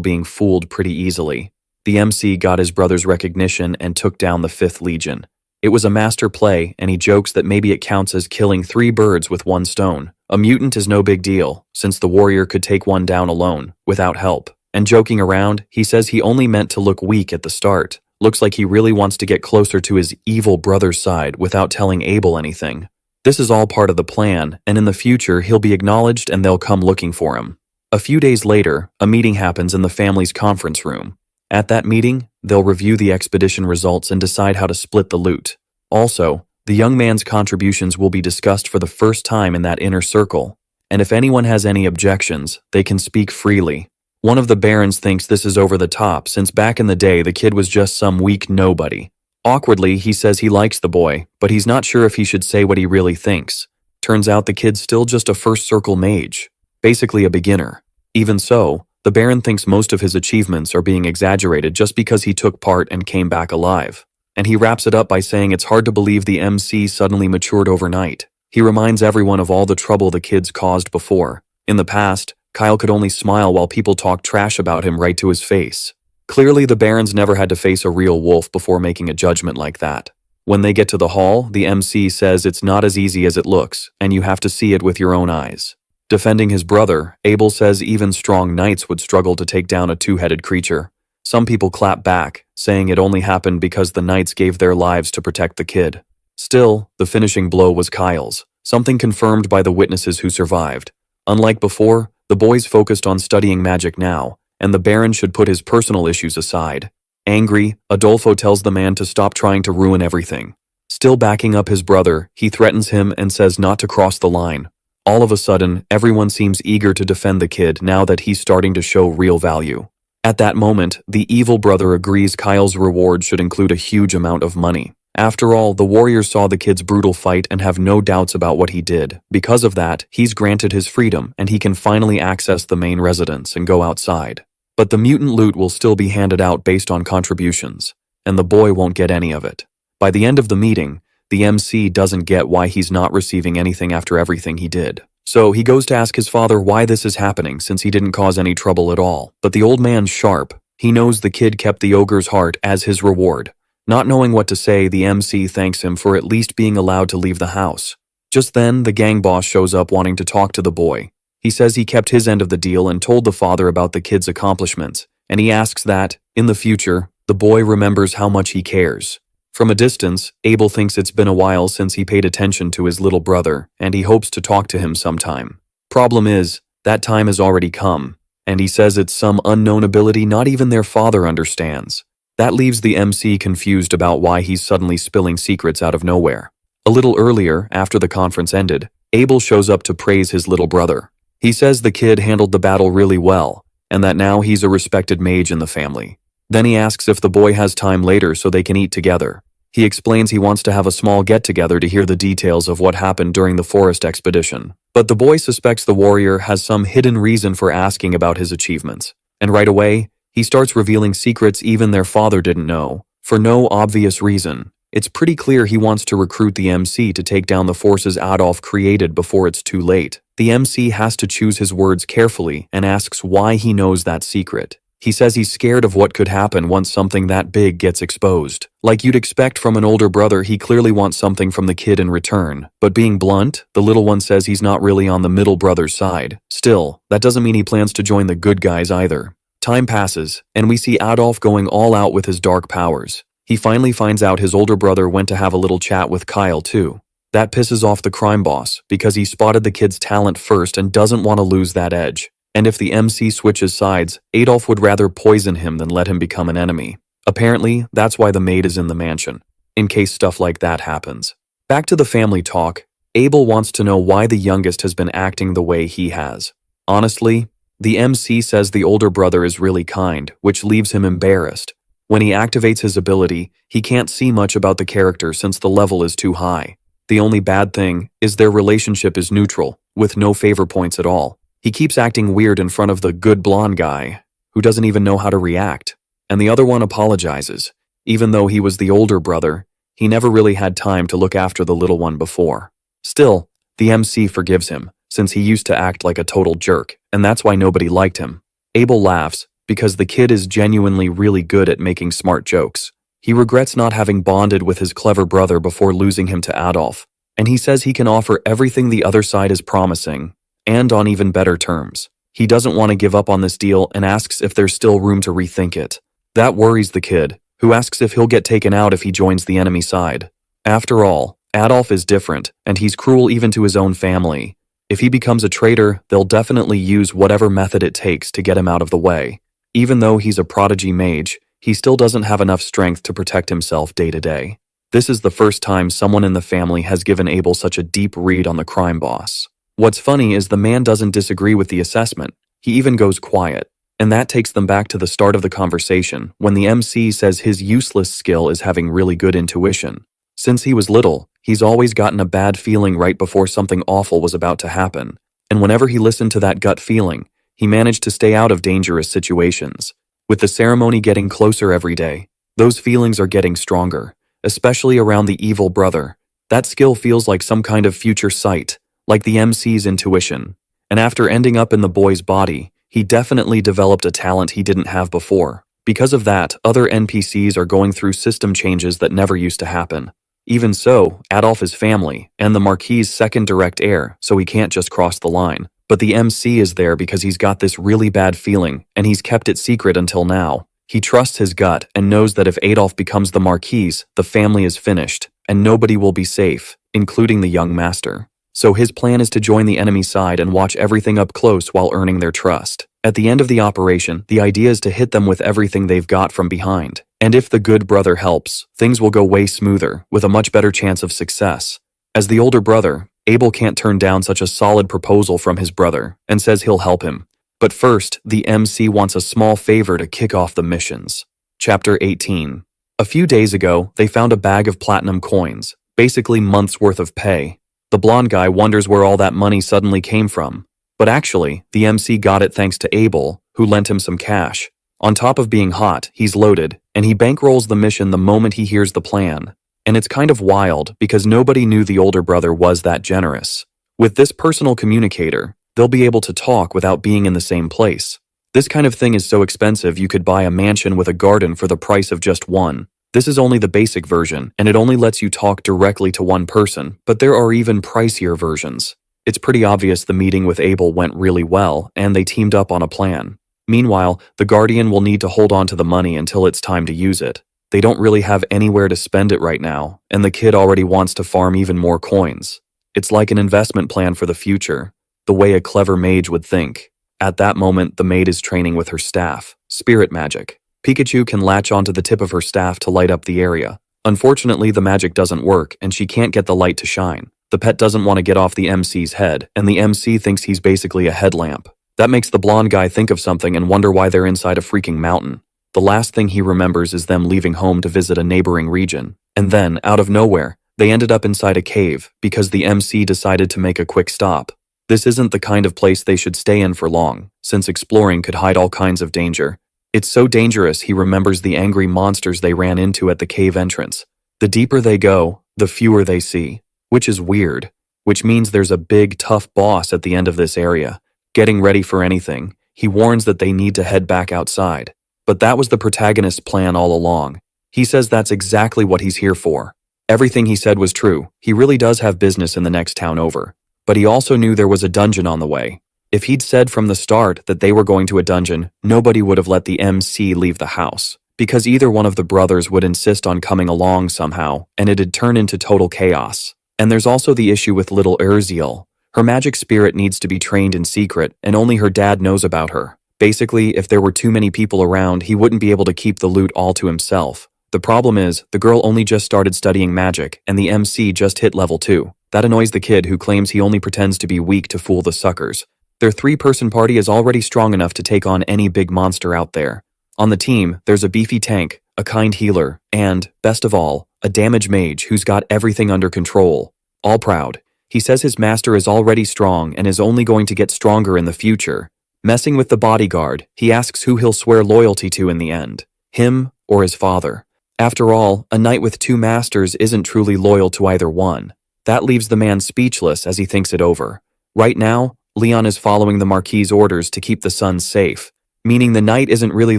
being fooled pretty easily. The MC got his brother's recognition and took down the 5th Legion. It was a master play, and he jokes that maybe it counts as killing 3 birds with 1 stone. A mutant is no big deal, since the warrior could take one down alone, without help. And joking around, he says he only meant to look weak at the start. Looks like he really wants to get closer to his evil brother's side without telling Abel anything. This is all part of the plan, and in the future he'll be acknowledged and they'll come looking for him. A few days later, a meeting happens in the family's conference room. At that meeting, they'll review the expedition results and decide how to split the loot. Also, the young man's contributions will be discussed for the first time in that inner circle, and if anyone has any objections, they can speak freely. One of the barons thinks this is over the top since back in the day the kid was just some weak nobody. Awkwardly, he says he likes the boy, but he's not sure if he should say what he really thinks. Turns out the kid's still just a first circle mage, basically a beginner. Even so, the baron thinks most of his achievements are being exaggerated just because he took part and came back alive. And he wraps it up by saying it's hard to believe the MC suddenly matured overnight. He reminds everyone of all the trouble the kids caused before. In the past, Kyle could only smile while people talked trash about him right to his face. Clearly, the barons never had to face a real wolf before making a judgment like that. When they get to the hall, the MC says it's not as easy as it looks, and you have to see it with your own eyes. Defending his brother, Abel says even strong knights would struggle to take down a 2-headed creature. Some people clap back, saying it only happened because the knights gave their lives to protect the kid. Still, the finishing blow was Kyle's, something confirmed by the witnesses who survived. Unlike before, the boys focused on studying magic now, and the baron should put his personal issues aside. Angry, Adolfo tells the man to stop trying to ruin everything. Still backing up his brother, he threatens him and says not to cross the line. All of a sudden, everyone seems eager to defend the kid now that he's starting to show real value. At that moment, the evil brother agrees Kyle's reward should include a huge amount of money. After all, the warriors saw the kid's brutal fight and have no doubts about what he did. Because of that, he's granted his freedom and he can finally access the main residence and go outside. But the mutant loot will still be handed out based on contributions, and the boy won't get any of it. By the end of the meeting, the MC doesn't get why he's not receiving anything after everything he did. So he goes to ask his father why this is happening since he didn't cause any trouble at all. But the old man's sharp. He knows the kid kept the ogre's heart as his reward. Not knowing what to say, the MC thanks him for at least being allowed to leave the house. Just then, the gang boss shows up wanting to talk to the boy. He says he kept his end of the deal and told the father about the kid's accomplishments, and he asks that, in the future, the boy remembers how much he cares. From a distance, Abel thinks it's been a while since he paid attention to his little brother, and he hopes to talk to him sometime. Problem is, that time has already come, and he says it's some unknown ability not even their father understands. That leaves the MC confused about why he's suddenly spilling secrets out of nowhere. A little earlier, after the conference ended, Abel shows up to praise his little brother. He says the kid handled the battle really well, and that now he's a respected mage in the family. Then he asks if the boy has time later so they can eat together. He explains he wants to have a small get-together to hear the details of what happened during the forest expedition. But the boy suspects the warrior has some hidden reason for asking about his achievements. And right away, he starts revealing secrets even their father didn't know, for no obvious reason. It's pretty clear he wants to recruit the MC to take down the forces Adolf created before it's too late. The MC has to choose his words carefully and asks why he knows that secret. He says he's scared of what could happen once something that big gets exposed. Like you'd expect from an older brother, he clearly wants something from the kid in return. But being blunt, the little one says he's not really on the middle brother's side. Still, that doesn't mean he plans to join the good guys either. Time passes, and we see Adolf going all out with his dark powers. He finally finds out his older brother went to have a little chat with Kyle too. That pisses off the crime boss, because he spotted the kid's talent first and doesn't want to lose that edge. And if the MC switches sides, Adolf would rather poison him than let him become an enemy. Apparently, that's why the maid is in the mansion, in case stuff like that happens. Back to the family talk, Abel wants to know why the youngest has been acting the way he has. Honestly, the MC says the older brother is really kind, which leaves him embarrassed. When he activates his ability, he can't see much about the character since the level is too high. The only bad thing is their relationship is neutral, with no favor points at all. He keeps acting weird in front of the good blonde guy, who doesn't even know how to react. And the other one apologizes. Even though he was the older brother, he never really had time to look after the little one before. Still, the MC forgives him, since he used to act like a total jerk, and that's why nobody liked him. Abel laughs, because the kid is genuinely really good at making smart jokes. He regrets not having bonded with his clever brother before losing him to Adolf, and he says he can offer everything the other side is promising, and on even better terms. He doesn't want to give up on this deal and asks if there's still room to rethink it. That worries the kid, who asks if he'll get taken out if he joins the enemy side. After all, Adolf is different, and he's cruel even to his own family. If he becomes a traitor, they'll definitely use whatever method it takes to get him out of the way. Even though he's a prodigy mage, he still doesn't have enough strength to protect himself day to day. This is the first time someone in the family has given Abel such a deep read on the crime boss. What's funny is the man doesn't disagree with the assessment. He even goes quiet. And that takes them back to the start of the conversation, when the MC says his useless skill is having really good intuition. Since he was little, he's always gotten a bad feeling right before something awful was about to happen. And whenever he listened to that gut feeling, he managed to stay out of dangerous situations. With the ceremony getting closer every day, those feelings are getting stronger, especially around the evil brother. That skill feels like some kind of future sight, like the MC's intuition. And after ending up in the boy's body, he definitely developed a talent he didn't have before. Because of that, other NPCs are going through system changes that never used to happen. Even so, Adolf is family, and the Marquis' second direct heir, so he can't just cross the line. But the MC is there because he's got this really bad feeling, and he's kept it secret until now. He trusts his gut and knows that if Adolf becomes the Marquis, the family is finished, and nobody will be safe, including the young master. So his plan is to join the enemy side and watch everything up close while earning their trust. At the end of the operation, the idea is to hit them with everything they've got from behind. And if the good brother helps, things will go way smoother, with a much better chance of success. As the older brother, Abel can't turn down such a solid proposal from his brother, and says he'll help him. But first, the MC wants a small favor to kick off the missions. Chapter 18. A few days ago, they found a bag of platinum coins, basically months' worth of pay. The blonde guy wonders where all that money suddenly came from. But actually, the MC got it thanks to Abel, who lent him some cash. On top of being hot, he's loaded, and he bankrolls the mission the moment he hears the plan. And it's kind of wild because nobody knew the older brother was that generous. With this personal communicator, they'll be able to talk without being in the same place. This kind of thing is so expensive you could buy a mansion with a garden for the price of just one. This is only the basic version, and it only lets you talk directly to one person, but there are even pricier versions. It's pretty obvious the meeting with Abel went really well, and they teamed up on a plan. Meanwhile, the Guardian will need to hold on to the money until it's time to use it. They don't really have anywhere to spend it right now, and the kid already wants to farm even more coins. It's like an investment plan for the future, the way a clever mage would think. At that moment, the maid is training with her staff, spirit magic. Pikachu can latch onto the tip of her staff to light up the area. Unfortunately, the magic doesn't work, and she can't get the light to shine. The pet doesn't want to get off the MC's head, and the MC thinks he's basically a headlamp. That makes the blonde guy think of something and wonder why they're inside a freaking mountain. The last thing he remembers is them leaving home to visit a neighboring region. And then, out of nowhere, they ended up inside a cave because the MC decided to make a quick stop. This isn't the kind of place they should stay in for long, since exploring could hide all kinds of danger. It's so dangerous he remembers the angry monsters they ran into at the cave entrance. The deeper they go, the fewer they see, which is weird, which means there's a big, tough boss at the end of this area. Getting ready for anything, he warns that they need to head back outside. But that was the protagonist's plan all along. He says that's exactly what he's here for. Everything he said was true. He really does have business in the next town over. But he also knew there was a dungeon on the way. If he'd said from the start that they were going to a dungeon, nobody would have let the MC leave the house, because either one of the brothers would insist on coming along somehow, and it'd turn into total chaos. And there's also the issue with little Urziel. Her magic spirit needs to be trained in secret, and only her dad knows about her. Basically, if there were too many people around, he wouldn't be able to keep the loot all to himself. The problem is, the girl only just started studying magic, and the MC just hit level 2. That annoys the kid who claims he only pretends to be weak to fool the suckers. Their 3-person party is already strong enough to take on any big monster out there. On the team, there's a beefy tank, a kind healer, and, best of all, a damage mage who's got everything under control. All proud. He says his master is already strong and is only going to get stronger in the future. Messing with the bodyguard, he asks who he'll swear loyalty to in the end. Him or his father. After all, a knight with two masters isn't truly loyal to either one. That leaves the man speechless as he thinks it over. Right now, Leon is following the Marquis's orders to keep the sons safe. Meaning the knight isn't really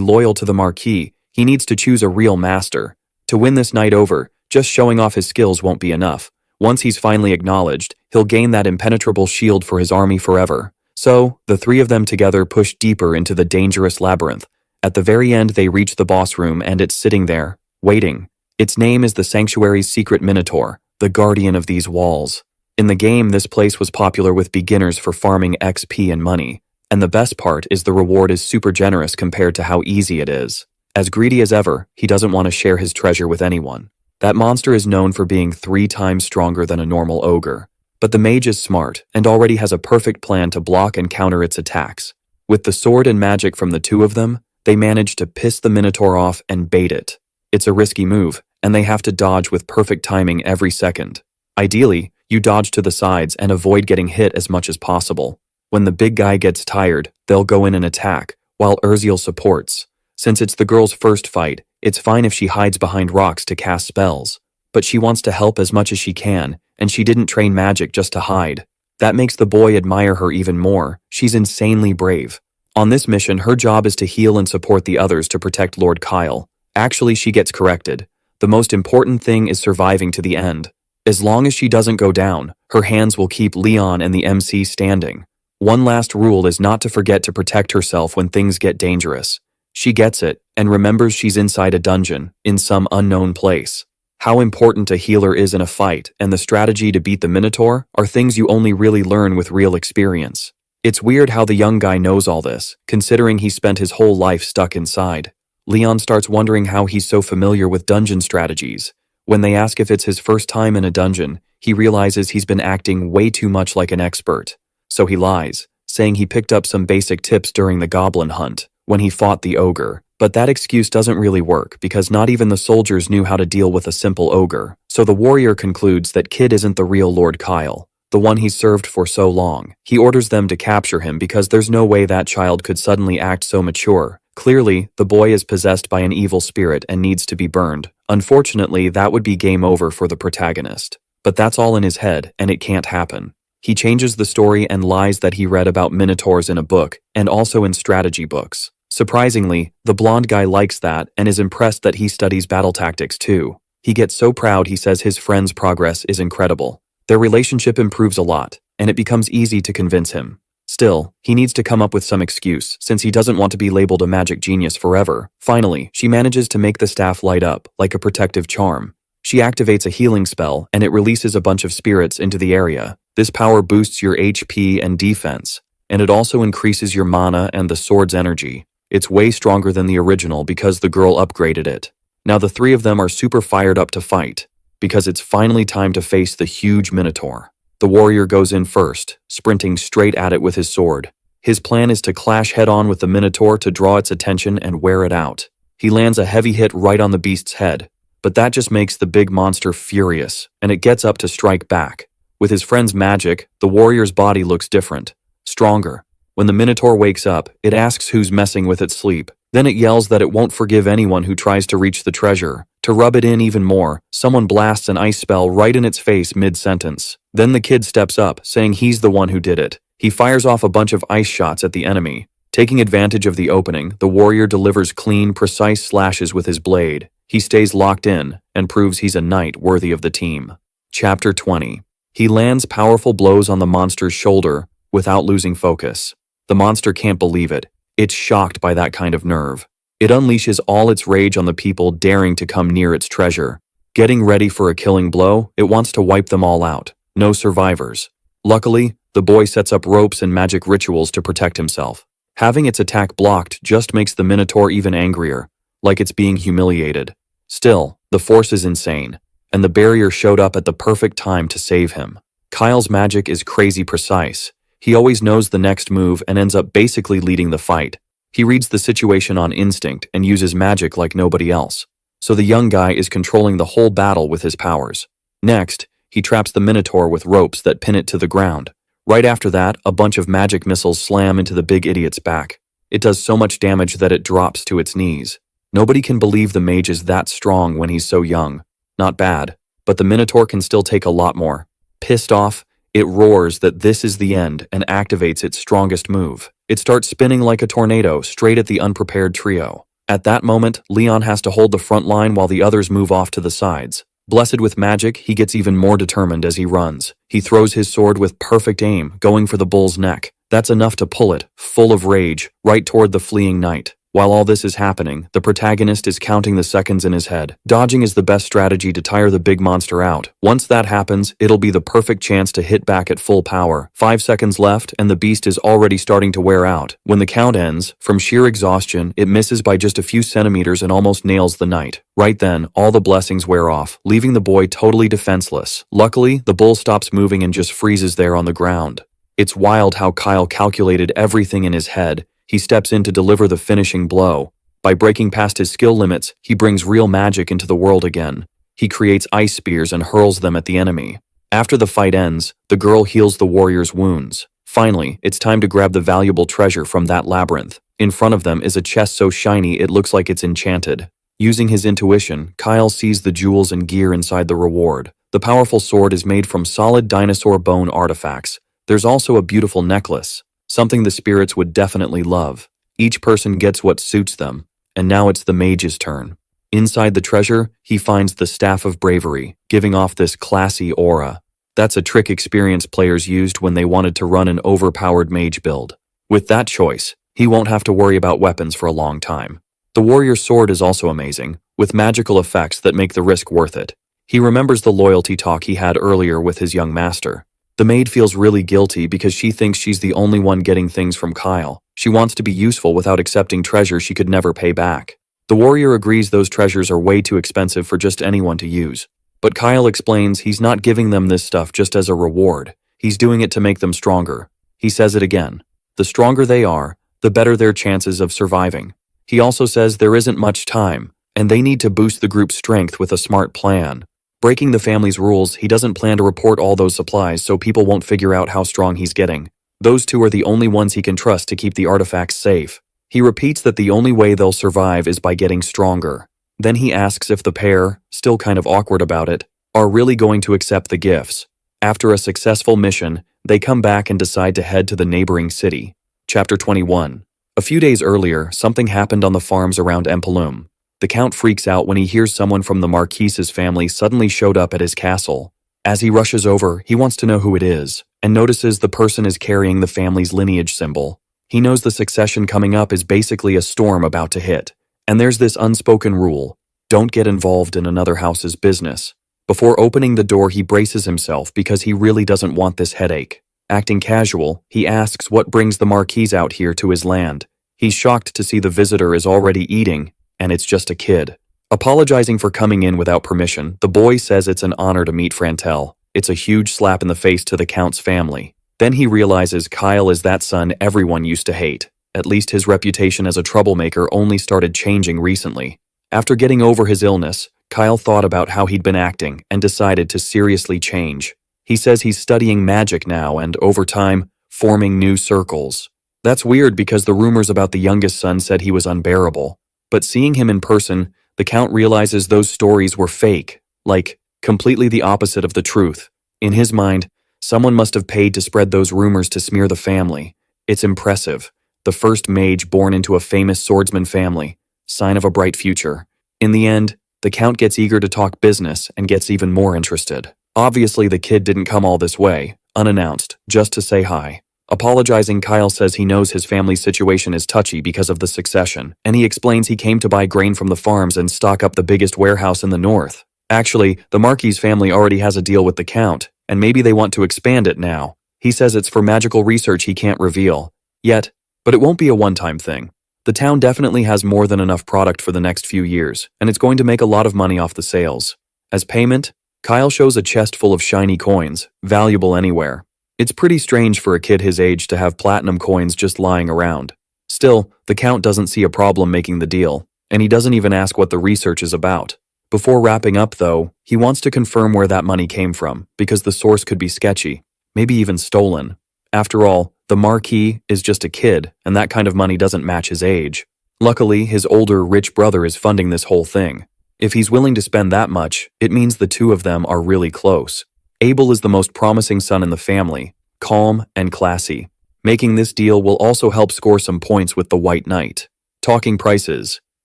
loyal to the Marquis, he needs to choose a real master. To win this knight over, just showing off his skills won't be enough. Once he's finally acknowledged, he'll gain that impenetrable shield for his army forever. So, the three of them together push deeper into the dangerous labyrinth. At the very end they reach the boss room and it's sitting there, waiting. Its name is the Sanctuary's secret Minotaur, the guardian of these walls. In the game, this place was popular with beginners for farming XP and money. And the best part is the reward is super generous compared to how easy it is. As greedy as ever, he doesn't want to share his treasure with anyone. That monster is known for being 3 times stronger than a normal ogre. But the mage is smart and already has a perfect plan to block and counter its attacks. With the sword and magic from the two of them, they manage to piss the Minotaur off and bait it. It's a risky move, and they have to dodge with perfect timing every second. Ideally, you dodge to the sides and avoid getting hit as much as possible. When the big guy gets tired, they'll go in and attack, while Urziel supports. Since it's the girl's first fight, it's fine if she hides behind rocks to cast spells. But she wants to help as much as she can, and she didn't train magic just to hide. That makes the boy admire her even more. She's insanely brave. On this mission, her job is to heal and support the others to protect Lord Kyle. Actually, she gets corrected. The most important thing is surviving to the end. As long as she doesn't go down, her hands will keep Leon and the MC standing. One last rule is not to forget to protect herself when things get dangerous. She gets it, and remembers she's inside a dungeon, in some unknown place. How important a healer is in a fight and the strategy to beat the Minotaur are things you only really learn with real experience. It's weird how the young guy knows all this, considering he spent his whole life stuck inside. Leon starts wondering how he's so familiar with dungeon strategies. When they ask if it's his first time in a dungeon, he realizes he's been acting way too much like an expert. So he lies, saying he picked up some basic tips during the goblin hunt, when he fought the ogre. But that excuse doesn't really work because not even the soldiers knew how to deal with a simple ogre. So the warrior concludes that Kid isn't the real Lord Kyle, the one he's served for so long. He orders them to capture him because there's no way that child could suddenly act so mature. Clearly, the boy is possessed by an evil spirit and needs to be burned. Unfortunately, that would be game over for the protagonist. But that's all in his head, and it can't happen. He changes the story and lies that he read about minotaurs in a book, and also in strategy books. Surprisingly, the blonde guy likes that and is impressed that he studies battle tactics too. He gets so proud he says his friend's progress is incredible. Their relationship improves a lot, and it becomes easy to convince him. Still, he needs to come up with some excuse, since he doesn't want to be labeled a magic genius forever. Finally, she manages to make the staff light up, like a protective charm. She activates a healing spell, and it releases a bunch of spirits into the area. This power boosts your HP and defense, and it also increases your mana and the sword's energy. It's way stronger than the original because the girl upgraded it. Now the three of them are super fired up to fight, because it's finally time to face the huge Minotaur. The warrior goes in first, sprinting straight at it with his sword. His plan is to clash head-on with the Minotaur to draw its attention and wear it out. He lands a heavy hit right on the beast's head, but that just makes the big monster furious, and it gets up to strike back. With his friend's magic, the warrior's body looks different, stronger. When the Minotaur wakes up, it asks who's messing with its sleep. Then it yells that it won't forgive anyone who tries to reach the treasure. To rub it in even more, someone blasts an ice spell right in its face mid-sentence. Then the kid steps up, saying he's the one who did it. He fires off a bunch of ice shots at the enemy. Taking advantage of the opening, the warrior delivers clean, precise slashes with his blade. He stays locked in, and proves he's a knight worthy of the team. Chapter 20. He lands powerful blows on the monster's shoulder, without losing focus. The monster can't believe it. It's shocked by that kind of nerve. It unleashes all its rage on the people daring to come near its treasure. Getting ready for a killing blow, it wants to wipe them all out. No survivors. Luckily, the boy sets up ropes and magic rituals to protect himself. Having its attack blocked just makes the Minotaur even angrier, like it's being humiliated. Still, the force is insane, and the barrier showed up at the perfect time to save him. Kyle's magic is crazy precise. He always knows the next move and ends up basically leading the fight. He reads the situation on instinct and uses magic like nobody else. so the young guy is controlling the whole battle with his powers. Next, he traps the Minotaur with ropes that pin it to the ground. Right after that, a bunch of magic missiles slam into the big idiot's back. It does so much damage that it drops to its knees. Nobody can believe the mage is that strong when he's so young. Not bad, but the Minotaur can still take a lot more. Pissed off, it roars that this is the end and activates its strongest move. It starts spinning like a tornado straight at the unprepared trio. At that moment, Leon has to hold the front line while the others move off to the sides. Blessed with magic, he gets even more determined as he runs. He throws his sword with perfect aim, going for the bull's neck. That's enough to pull it, full of rage, right toward the fleeing knight. While all this is happening, the protagonist is counting the seconds in his head. Dodging is the best strategy to tire the big monster out. Once that happens, it'll be the perfect chance to hit back at full power. 5 seconds left, and the beast is already starting to wear out. When the count ends, from sheer exhaustion, it misses by just a few centimeters and almost nails the knight. Right then, all the blessings wear off, leaving the boy totally defenseless. Luckily, the bull stops moving and just freezes there on the ground. It's wild how Kyle calculated everything in his head. He steps in to deliver the finishing blow. By breaking past his skill limits, he brings real magic into the world again. He creates ice spears and hurls them at the enemy. After the fight ends, the girl heals the warrior's wounds. Finally, it's time to grab the valuable treasure from that labyrinth. In front of them is a chest so shiny it looks like it's enchanted. Using his intuition, Kyle sees the jewels and gear inside the reward. The powerful sword is made from solid dinosaur bone artifacts. There's also a beautiful necklace, something the spirits would definitely love. Each person gets what suits them, and now it's the mage's turn. Inside the treasure, he finds the Staff of Bravery, giving off this classy aura. That's a trick experienced players used when they wanted to run an overpowered mage build. With that choice, he won't have to worry about weapons for a long time. The warrior's sword is also amazing, with magical effects that make the risk worth it. He remembers the loyalty talk he had earlier with his young master. The maid feels really guilty because she thinks she's the only one getting things from Kyle. She wants to be useful without accepting treasure she could never pay back. The warrior agrees those treasures are way too expensive for just anyone to use. But Kyle explains he's not giving them this stuff just as a reward. He's doing it to make them stronger. He says it again. The stronger they are, the better their chances of surviving. He also says there isn't much time, and they need to boost the group's strength with a smart plan. Breaking the family's rules, he doesn't plan to report all those supplies so people won't figure out how strong he's getting. Those two are the only ones he can trust to keep the artifacts safe. He repeats that the only way they'll survive is by getting stronger. Then he asks if the pair, still kind of awkward about it, are really going to accept the gifts. After a successful mission, they come back and decide to head to the neighboring city. Chapter 21. A few days earlier, something happened on the farms around Empalum. The Count freaks out when he hears someone from the Marquise's family suddenly showed up at his castle. As he rushes over, he wants to know who it is, and notices the person is carrying the family's lineage symbol. He knows the succession coming up is basically a storm about to hit. And there's this unspoken rule: don't get involved in another house's business. Before opening the door, he braces himself because he really doesn't want this headache. Acting casual, he asks what brings the Marquise out here to his land. He's shocked to see the visitor is already eating, and it's just a kid. Apologizing for coming in without permission, the boy says it's an honor to meet Frantel. It's a huge slap in the face to the Count's family. Then he realizes Kyle is that son everyone used to hate. At least his reputation as a troublemaker only started changing recently. After getting over his illness, Kyle thought about how he'd been acting and decided to seriously change. He says he's studying magic now and, over time, forming new circles. That's weird because the rumors about the youngest son said he was unbearable. But seeing him in person, the Count realizes those stories were fake, like, completely the opposite of the truth. In his mind, someone must have paid to spread those rumors to smear the family. It's impressive. The first mage born into a famous swordsman family, sign of a bright future. In the end, the Count gets eager to talk business and gets even more interested. Obviously, the kid didn't come all this way, unannounced, just to say hi. Apologizing, Kyle says he knows his family's situation is touchy because of the succession, and he explains he came to buy grain from the farms and stock up the biggest warehouse in the north. Actually, the Marquise family already has a deal with the Count, and maybe they want to expand it now. He says it's for magical research he can't reveal yet, but it won't be a one-time thing. The town definitely has more than enough product for the next few years, and it's going to make a lot of money off the sales. As payment, Kyle shows a chest full of shiny coins, valuable anywhere. It's pretty strange for a kid his age to have platinum coins just lying around. Still, the Count doesn't see a problem making the deal. And he doesn't even ask what the research is about. Before wrapping up, though, he wants to confirm where that money came from, because the source could be sketchy, maybe even stolen. After all, the Marquis is just a kid, and that kind of money doesn't match his age. Luckily, his older, rich brother is funding this whole thing. If he's willing to spend that much, it means the two of them are really close. Abel is the most promising son in the family, calm and classy. Making this deal will also help score some points with the White Knight. Talking prices.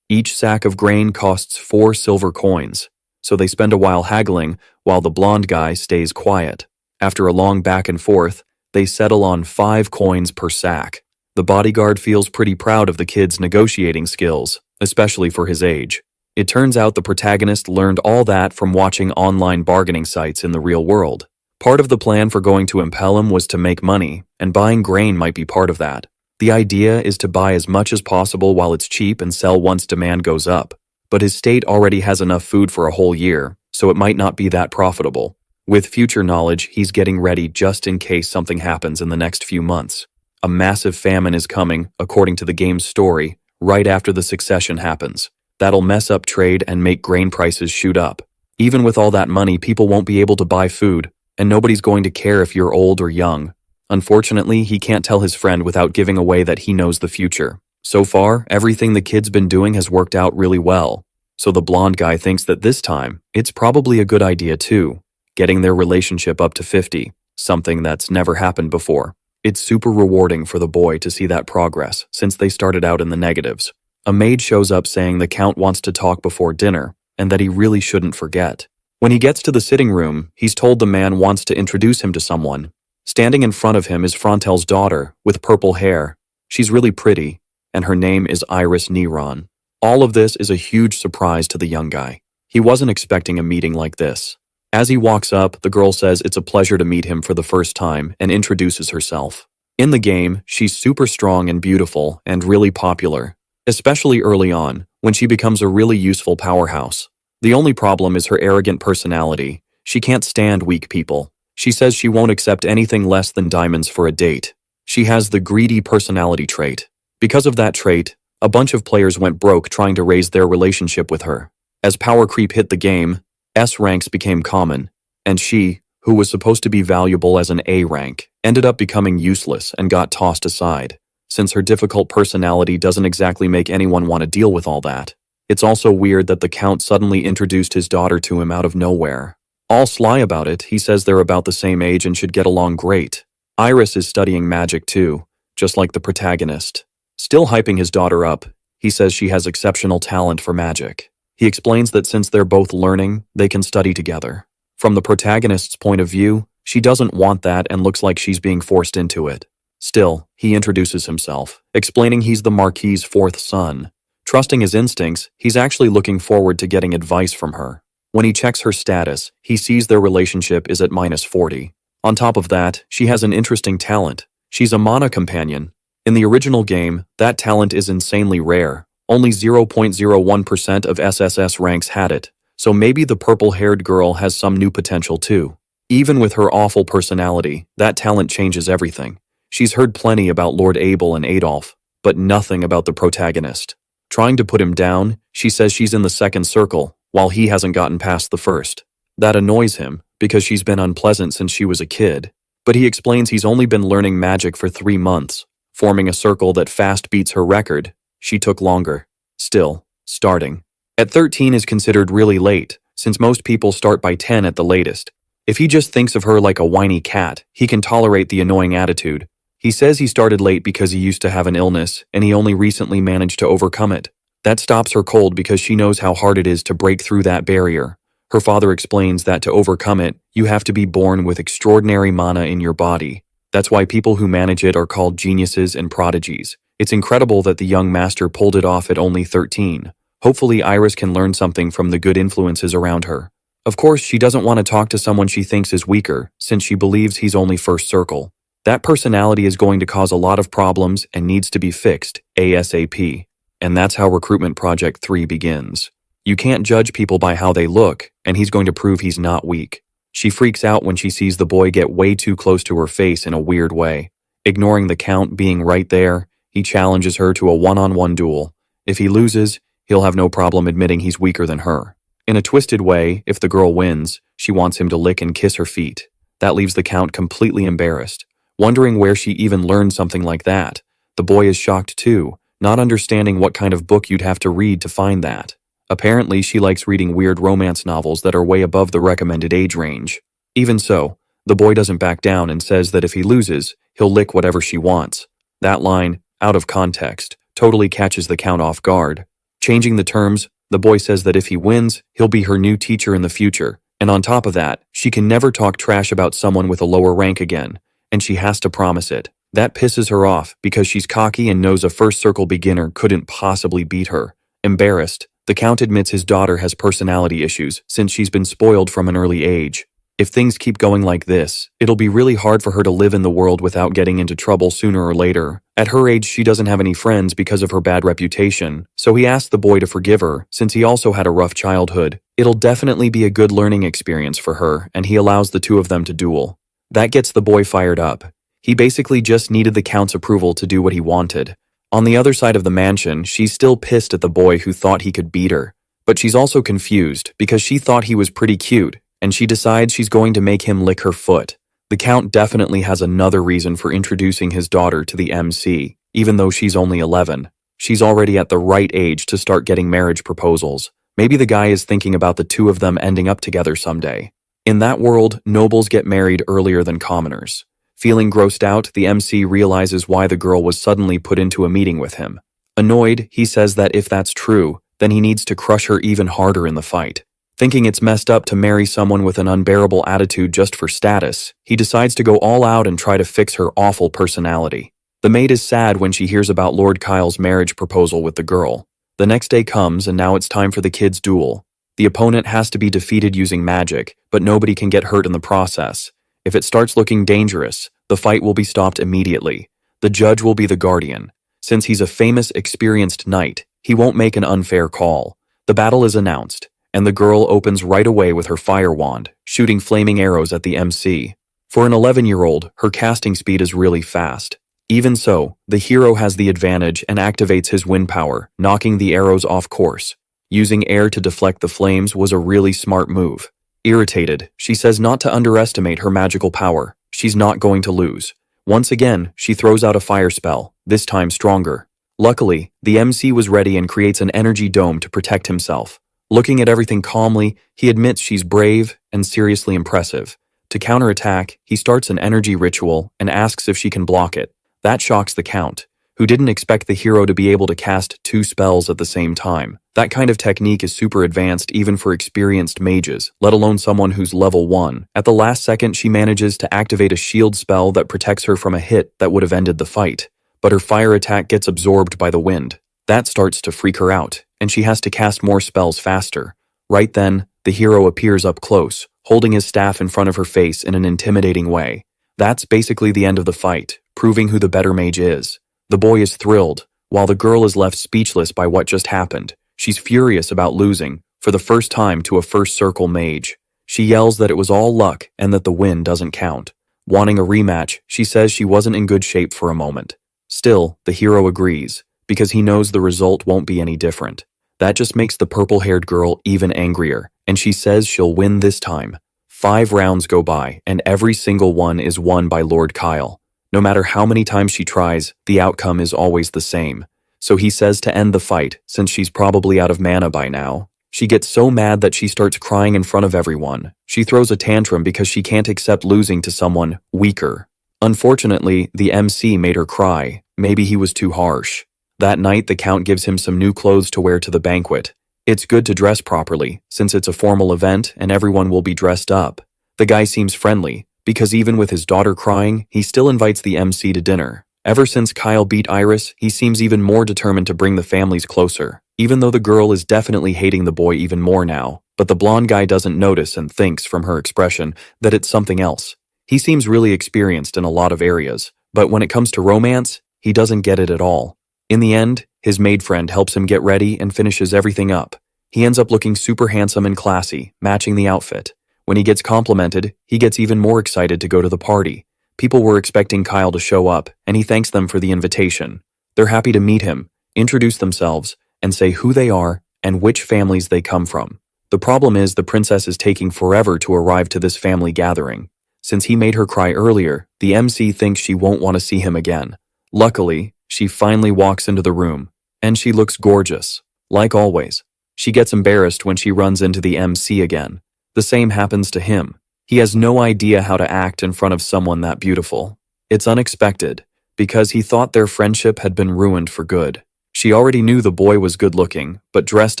Each sack of grain costs 4 silver coins, so they spend a while haggling while the blonde guy stays quiet. After a long back and forth, they settle on 5 coins per sack. The bodyguard feels pretty proud of the kid's negotiating skills, especially for his age. It turns out the protagonist learned all that from watching online bargaining sites in the real world. Part of the plan for going to Impellum was to make money, and buying grain might be part of that. The idea is to buy as much as possible while it's cheap and sell once demand goes up. But his state already has enough food for a whole year, so it might not be that profitable. With future knowledge, he's getting ready just in case something happens in the next few months. A massive famine is coming, according to the game's story, right after the succession happens. That'll mess up trade and make grain prices shoot up. Even with all that money, people won't be able to buy food, and nobody's going to care if you're old or young. Unfortunately, he can't tell his friend without giving away that he knows the future. So far, everything the kid's been doing has worked out really well. So the blonde guy thinks that this time, it's probably a good idea too, getting their relationship up to 50, something that's never happened before. It's super rewarding for the boy to see that progress, since they started out in the negatives. A maid shows up saying the Count wants to talk before dinner, and that he really shouldn't forget. When he gets to the sitting room, he's told the man wants to introduce him to someone. Standing in front of him is Frontel's daughter, with purple hair. She's really pretty, and her name is Iris Neron. All of this is a huge surprise to the young guy. He wasn't expecting a meeting like this. As he walks up, the girl says it's a pleasure to meet him for the first time and introduces herself. In the game, she's super strong and beautiful and really popular, especially early on, when she becomes a really useful powerhouse. The only problem is her arrogant personality. She can't stand weak people. She says she won't accept anything less than diamonds for a date. She has the greedy personality trait. Because of that trait, a bunch of players went broke trying to raise their relationship with her. As power creep hit the game, S ranks became common, and she, who was supposed to be valuable as an A rank, ended up becoming useless and got tossed aside. Since her difficult personality doesn't exactly make anyone want to deal with all that. It's also weird that the Count suddenly introduced his daughter to him out of nowhere. All sly about it, he says they're about the same age and should get along great. Iris is studying magic too, just like the protagonist. Still hyping his daughter up, he says she has exceptional talent for magic. He explains that since they're both learning, they can study together. From the protagonist's point of view, she doesn't want that and looks like she's being forced into it. Still, he introduces himself, explaining he's the Marquis's 4th son. Trusting his instincts, he's actually looking forward to getting advice from her. When he checks her status, he sees their relationship is at -40. On top of that, she has an interesting talent. She's a mana companion. In the original game, that talent is insanely rare. Only 0.01% of SSS ranks had it, so maybe the purple-haired girl has some new potential too. Even with her awful personality, that talent changes everything. She's heard plenty about Lord Abel and Adolf, but nothing about the protagonist. Trying to put him down, she says she's in the 2nd circle, while he hasn't gotten past the 1st. That annoys him, because she's been unpleasant since she was a kid. But he explains he's only been learning magic for 3 months, forming a circle that fast beats her record. She took longer. Still, starting. At 13 is considered really late, since most people start by 10 at the latest. If he just thinks of her like a whiny cat, he can tolerate the annoying attitude. He says he started late because he used to have an illness, and he only recently managed to overcome it. That stops her cold because she knows how hard it is to break through that barrier. Her father explains that to overcome it, you have to be born with extraordinary mana in your body. That's why people who manage it are called geniuses and prodigies. It's incredible that the young master pulled it off at only 13. Hopefully Iris can learn something from the good influences around her. Of course, she doesn't want to talk to someone she thinks is weaker, since she believes he's only 1st circle. That personality is going to cause a lot of problems and needs to be fixed, ASAP. And that's how Recruitment Project 3 begins. You can't judge people by how they look, and he's going to prove he's not weak. She freaks out when she sees the boy get way too close to her face in a weird way. Ignoring the Count being right there, he challenges her to a one-on-one duel. If he loses, he'll have no problem admitting he's weaker than her. In a twisted way, if the girl wins, she wants him to lick and kiss her feet. That leaves the Count completely embarrassed, wondering where she even learned something like that. The boy is shocked too, not understanding what kind of book you'd have to read to find that. Apparently, she likes reading weird romance novels that are way above the recommended age range. Even so, the boy doesn't back down and says that if he loses, he'll lick whatever she wants. That line, out of context, totally catches the Count off guard. Changing the terms, the boy says that if he wins, he'll be her new teacher in the future, and on top of that, she can never talk trash about someone with a lower rank again, and she has to promise it. That pisses her off because she's cocky and knows a first circle beginner couldn't possibly beat her. Embarrassed, the Count admits his daughter has personality issues since she's been spoiled from an early age. If things keep going like this, it'll be really hard for her to live in the world without getting into trouble sooner or later. At her age, she doesn't have any friends because of her bad reputation, so he asks the boy to forgive her since he also had a rough childhood. It'll definitely be a good learning experience for her, and he allows the two of them to duel. That gets the boy fired up. He basically just needed the Count's approval to do what he wanted. On the other side of the mansion, she's still pissed at the boy who thought he could beat her. But she's also confused because she thought he was pretty cute, and she decides she's going to make him lick her foot. The Count definitely has another reason for introducing his daughter to the MC, even though she's only 11. She's already at the right age to start getting marriage proposals. Maybe the guy is thinking about the two of them ending up together someday. In that world, nobles get married earlier than commoners. Feeling grossed out, the MC realizes why the girl was suddenly put into a meeting with him. Annoyed, he says that if that's true, then he needs to crush her even harder in the fight. Thinking it's messed up to marry someone with an unbearable attitude just for status, he decides to go all out and try to fix her awful personality. The maid is sad when she hears about Lord Kyle's marriage proposal with the girl. The next day comes and now it's time for the kids' duel. The opponent has to be defeated using magic, but nobody can get hurt in the process. If it starts looking dangerous, the fight will be stopped immediately. The judge will be the guardian. Since he's a famous, experienced knight, he won't make an unfair call. The battle is announced, and the girl opens right away with her fire wand, shooting flaming arrows at the MC. For an 11-year-old, her casting speed is really fast. Even so, the hero has the advantage and activates his wind power, knocking the arrows off course. Using air to deflect the flames was a really smart move. Irritated, she says not to underestimate her magical power. She's not going to lose. Once again, she throws out a fire spell, this time stronger. Luckily, the MC was ready and creates an energy dome to protect himself. Looking at everything calmly, he admits she's brave and seriously impressive. To counterattack, he starts an energy ritual and asks if she can block it. That shocks the Count, who didn't expect the hero to be able to cast 2 spells at the same time. That kind of technique is super advanced even for experienced mages, let alone someone who's level 1. At the last second, she manages to activate a shield spell that protects her from a hit that would have ended the fight. But her fire attack gets absorbed by the wind. That starts to freak her out, and she has to cast more spells faster. Right then, the hero appears up close, holding his staff in front of her face in an intimidating way. That's basically the end of the fight, proving who the better mage is. The boy is thrilled, while the girl is left speechless by what just happened. She's furious about losing, for the first time to a first circle mage. She yells that it was all luck and that the win doesn't count. Wanting a rematch, she says she wasn't in good shape for a moment. Still, the hero agrees, because he knows the result won't be any different. That just makes the purple-haired girl even angrier, and she says she'll win this time. 5 rounds go by, and every single one is won by Lord Kyle. No matter how many times she tries, the outcome is always the same. So he says to end the fight, since she's probably out of mana by now. She gets so mad that she starts crying in front of everyone. She throws a tantrum because she can't accept losing to someone weaker. Unfortunately, the MC made her cry. Maybe he was too harsh. That night, the Count gives him some new clothes to wear to the banquet. It's good to dress properly, since it's a formal event and everyone will be dressed up. The guy seems friendly, because even with his daughter crying, he still invites the MC to dinner. Ever since Kyle beat Iris, he seems even more determined to bring the families closer, even though the girl is definitely hating the boy even more now. But the blonde guy doesn't notice and thinks, from her expression, that it's something else. He seems really experienced in a lot of areas, but when it comes to romance, he doesn't get it at all. In the end, his maid friend helps him get ready and finishes everything up. He ends up looking super handsome and classy, matching the outfit. When he gets complimented, he gets even more excited to go to the party. People were expecting Kyle to show up, and he thanks them for the invitation. They're happy to meet him, introduce themselves, and say who they are and which families they come from. The problem is the princess is taking forever to arrive to this family gathering. Since he made her cry earlier, the MC thinks she won't want to see him again. Luckily, she finally walks into the room, and she looks gorgeous. Like always, she gets embarrassed when she runs into the MC again. The same happens to him. He has no idea how to act in front of someone that beautiful. It's unexpected, because he thought their friendship had been ruined for good. She already knew the boy was good-looking, but dressed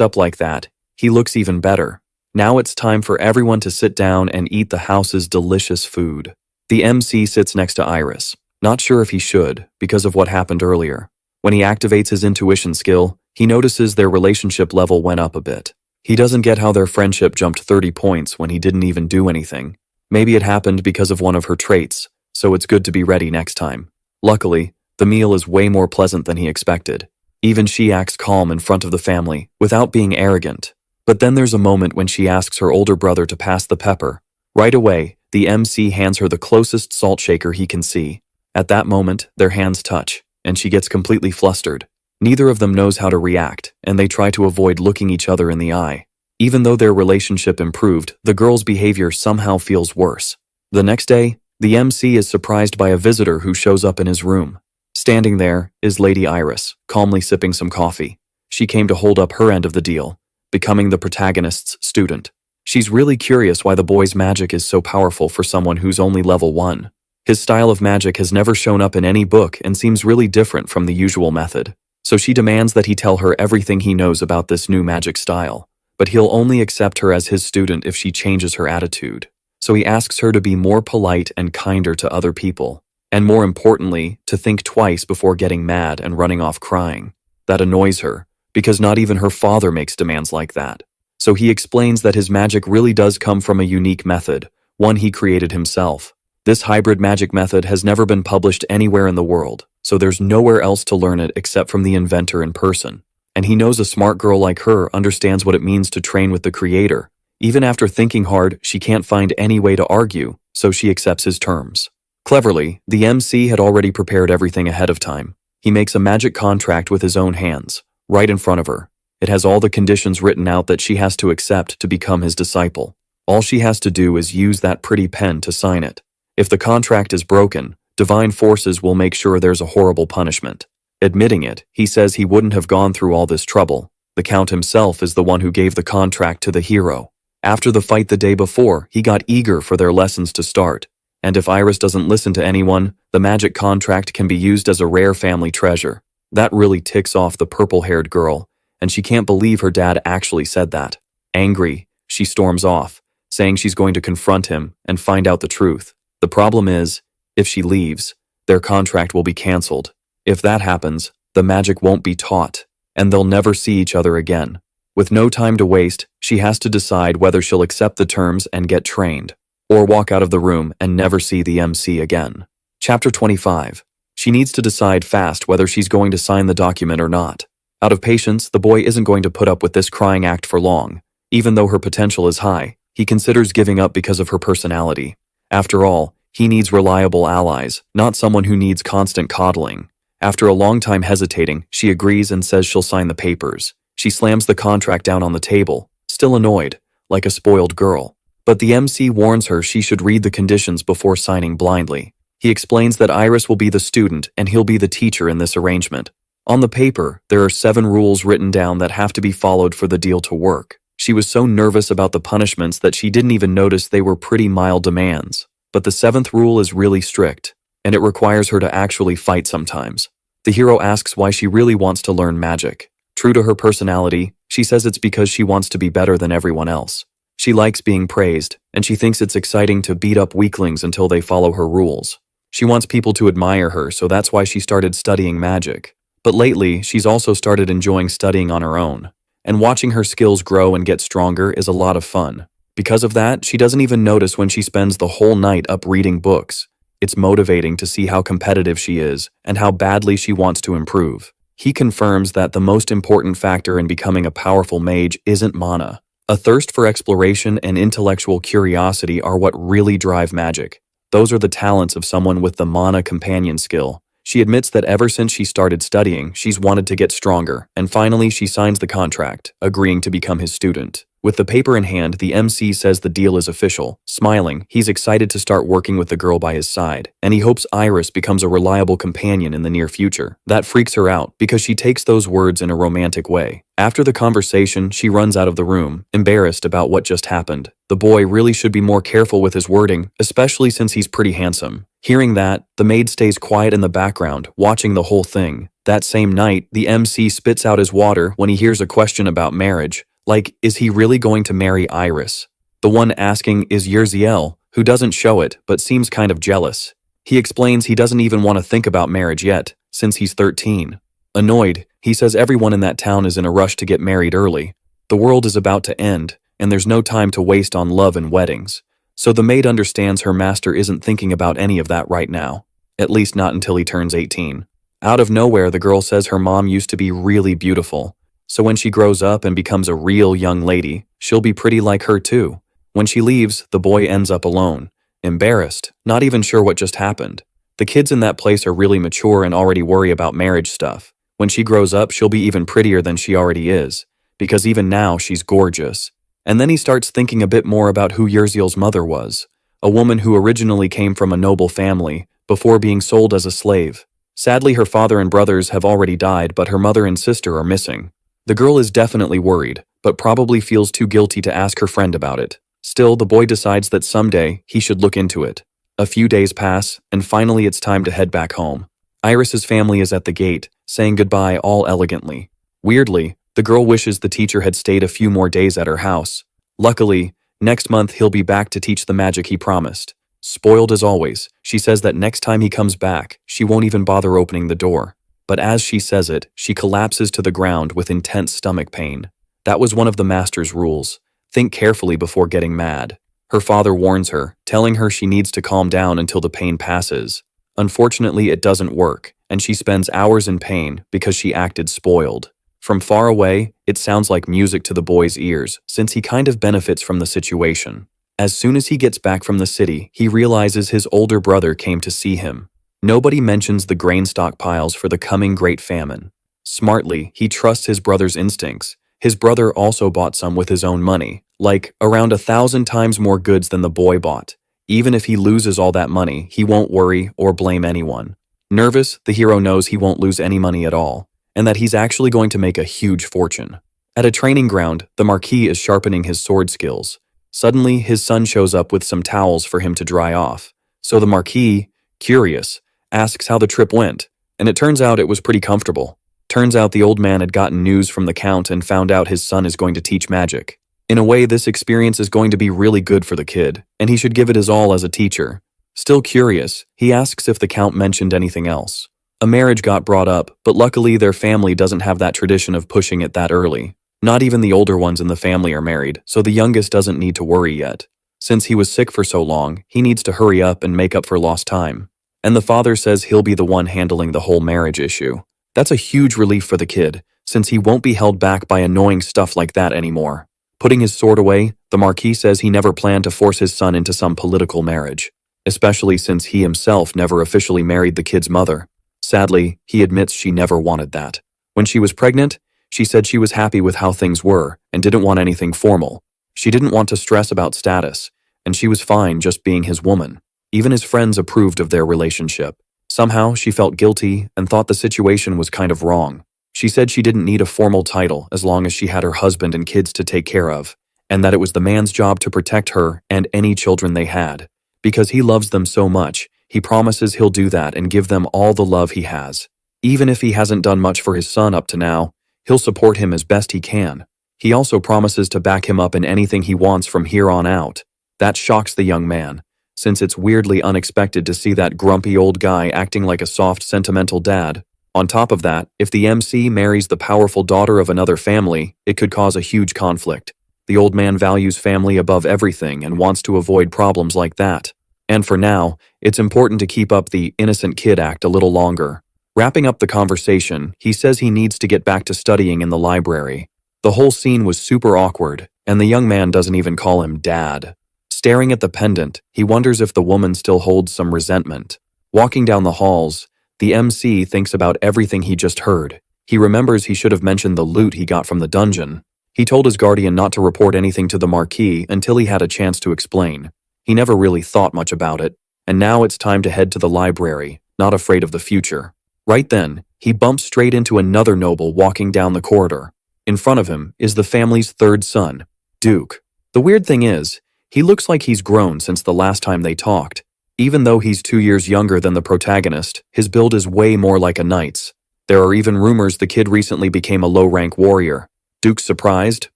up like that, he looks even better. Now it's time for everyone to sit down and eat the house's delicious food. The MC sits next to Iris, not sure if he should, because of what happened earlier. When he activates his intuition skill, he notices their relationship level went up a bit. He doesn't get how their friendship jumped 30 points when he didn't even do anything. Maybe it happened because of one of her traits, so it's good to be ready next time. Luckily, the meal is way more pleasant than he expected. Even she acts calm in front of the family, without being arrogant. But then there's a moment when she asks her older brother to pass the pepper. Right away, the MC hands her the closest salt shaker he can see. At that moment, their hands touch, and she gets completely flustered. Neither of them knows how to react, and they try to avoid looking each other in the eye. Even though their relationship improved, the girl's behavior somehow feels worse. The next day, the MC is surprised by a visitor who shows up in his room. Standing there is Lady Iris, calmly sipping some coffee. She came to hold up her end of the deal, becoming the protagonist's student. She's really curious why the boy's magic is so powerful for someone who's only level 1. His style of magic has never shown up in any book and seems really different from the usual method. So she demands that he tell her everything he knows about this new magic style. But he'll only accept her as his student if she changes her attitude. So he asks her to be more polite and kinder to other people. And more importantly, to think twice before getting mad and running off crying. That annoys her, because not even her father makes demands like that. So he explains that his magic really does come from a unique method, one he created himself. This hybrid magic method has never been published anywhere in the world, so there's nowhere else to learn it except from the inventor in person. And he knows a smart girl like her understands what it means to train with the creator. Even after thinking hard, she can't find any way to argue, so she accepts his terms. Cleverly, the MC had already prepared everything ahead of time. He makes a magic contract with his own hands, right in front of her. It has all the conditions written out that she has to accept to become his disciple. All she has to do is use that pretty pen to sign it. If the contract is broken, divine forces will make sure there's a horrible punishment. Admitting it, he says he wouldn't have gone through all this trouble. The Count himself is the one who gave the contract to the hero. After the fight the day before, he got eager for their lessons to start. And if Iris doesn't listen to anyone, the magic contract can be used as a rare family treasure. That really ticks off the purple-haired girl, and she can't believe her dad actually said that. Angry, she storms off, saying she's going to confront him and find out the truth. The problem is, if she leaves, their contract will be cancelled. If that happens, the magic won't be taught, and they'll never see each other again. With no time to waste, she has to decide whether she'll accept the terms and get trained, or walk out of the room and never see the MC again. Chapter 25. She needs to decide fast whether she's going to sign the document or not. Out of patience, the boy isn't going to put up with this crying act for long. Even though her potential is high, he considers giving up because of her personality. After all, he needs reliable allies, not someone who needs constant coddling. After a long time hesitating, she agrees and says she'll sign the papers. She slams the contract down on the table, still annoyed, like a spoiled girl. But the MC warns her she should read the conditions before signing blindly. He explains that Iris will be the student and he'll be the teacher in this arrangement. On the paper, there are 7 rules written down that have to be followed for the deal to work. She was so nervous about the punishments that she didn't even notice they were pretty mild demands. But the 7th rule is really strict, and it requires her to actually fight sometimes. The hero asks why she really wants to learn magic. True to her personality, she says it's because she wants to be better than everyone else. She likes being praised, and she thinks it's exciting to beat up weaklings until they follow her rules. She wants people to admire her, so that's why she started studying magic. But lately, she's also started enjoying studying on her own. And watching her skills grow and get stronger is a lot of fun. Because of that, she doesn't even notice when she spends the whole night up reading books. It's motivating to see how competitive she is and how badly she wants to improve. He confirms that the most important factor in becoming a powerful mage isn't mana. A thirst for exploration and intellectual curiosity are what really drive magic. Those are the talents of someone with the mana companion skill. She admits that ever since she started studying, she's wanted to get stronger, and finally she signs the contract, agreeing to become his student. With the paper in hand, the MC says the deal is official. Smiling, he's excited to start working with the girl by his side, and he hopes Iris becomes a reliable companion in the near future. That freaks her out, because she takes those words in a romantic way. After the conversation, she runs out of the room, embarrassed about what just happened. The boy really should be more careful with his wording, especially since he's pretty handsome. Hearing that, the maid stays quiet in the background, watching the whole thing. That same night, the MC spits out his water when he hears a question about marriage. Like, is he really going to marry Iris? The one asking is Yerziel, who doesn't show it, but seems kind of jealous. He explains he doesn't even want to think about marriage yet, since he's 13. Annoyed, he says everyone in that town is in a rush to get married early. The world is about to end, and there's no time to waste on love and weddings. So the maid understands her master isn't thinking about any of that right now. At least not until he turns 18. Out of nowhere, the girl says her mom used to be really beautiful. So when she grows up and becomes a real young lady, she'll be pretty like her too. When she leaves, the boy ends up alone, embarrassed, not even sure what just happened. The kids in that place are really mature and already worry about marriage stuff. When she grows up, she'll be even prettier than she already is, because even now she's gorgeous. And then he starts thinking a bit more about who Yerziel's mother was, a woman who originally came from a noble family before being sold as a slave. Sadly, her father and brothers have already died, but her mother and sister are missing. The girl is definitely worried, but probably feels too guilty to ask her friend about it. Still, the boy decides that someday he should look into it. A few days pass, and finally it's time to head back home. Iris's family is at the gate, saying goodbye all elegantly. Weirdly, the girl wishes the teacher had stayed a few more days at her house. Luckily, next month he'll be back to teach the magic he promised. Spoiled as always, she says that next time he comes back, she won't even bother opening the door. But as she says it, she collapses to the ground with intense stomach pain. That was one of the master's rules. Think carefully before getting mad. Her father warns her, telling her she needs to calm down until the pain passes. Unfortunately, it doesn't work, and she spends hours in pain because she acted spoiled. From far away, it sounds like music to the boy's ears, since he kind of benefits from the situation. As soon as he gets back from the city, he realizes his older brother came to see him. Nobody mentions the grain stockpiles for the coming Great Famine. Smartly, he trusts his brother's instincts. His brother also bought some with his own money, like around 1,000 times more goods than the boy bought. Even if he loses all that money, he won't worry or blame anyone. Nervous, the hero knows he won't lose any money at all, and that he's actually going to make a huge fortune. At a training ground, the Marquis is sharpening his sword skills. Suddenly, his son shows up with some towels for him to dry off. So the Marquis, curious, asks how the trip went, and it turns out it was pretty comfortable. Turns out the old man had gotten news from the Count and found out his son is going to teach magic. In a way, this experience is going to be really good for the kid, and he should give it his all as a teacher. Still curious, he asks if the Count mentioned anything else. A marriage got brought up, but luckily their family doesn't have that tradition of pushing it that early. Not even the older ones in the family are married, so the youngest doesn't need to worry yet. Since he was sick for so long, he needs to hurry up and make up for lost time. And the father says he'll be the one handling the whole marriage issue. That's a huge relief for the kid, since he won't be held back by annoying stuff like that anymore. Putting his sword away, the Marquis says he never planned to force his son into some political marriage, especially since he himself never officially married the kid's mother. Sadly, he admits she never wanted that. When she was pregnant, she said she was happy with how things were and didn't want anything formal. She didn't want to stress about status, and she was fine just being his woman. Even his friends approved of their relationship. Somehow, she felt guilty and thought the situation was kind of wrong. She said she didn't need a formal title as long as she had her husband and kids to take care of, and that it was the man's job to protect her and any children they had. Because he loves them so much, he promises he'll do that and give them all the love he has. Even if he hasn't done much for his son up to now, he'll support him as best he can. He also promises to back him up in anything he wants from here on out. That shocks the young man, since it's weirdly unexpected to see that grumpy old guy acting like a soft, sentimental dad. On top of that, if the MC marries the powerful daughter of another family, it could cause a huge conflict. The old man values family above everything and wants to avoid problems like that. And for now, it's important to keep up the innocent kid act a little longer. Wrapping up the conversation, he says he needs to get back to studying in the library. The whole scene was super awkward, and the young man doesn't even call him dad. Staring at the pendant, he wonders if the woman still holds some resentment. Walking down the halls, The MC thinks about everything he just heard. He remembers he should have mentioned the loot he got from the dungeon. He told his guardian not to report anything to the Marquis until he had a chance to explain. He never really thought much about it, and now it's time to head to the library, not afraid of the future. Right then, he bumps straight into another noble walking down the corridor. In front of him is the family's third son, Duke. The weird thing is, he looks like he's grown since the last time they talked. Even though he's 2 years younger than the protagonist, his build is way more like a knight's. There are even rumors the kid recently became a low-rank warrior. Duke's surprised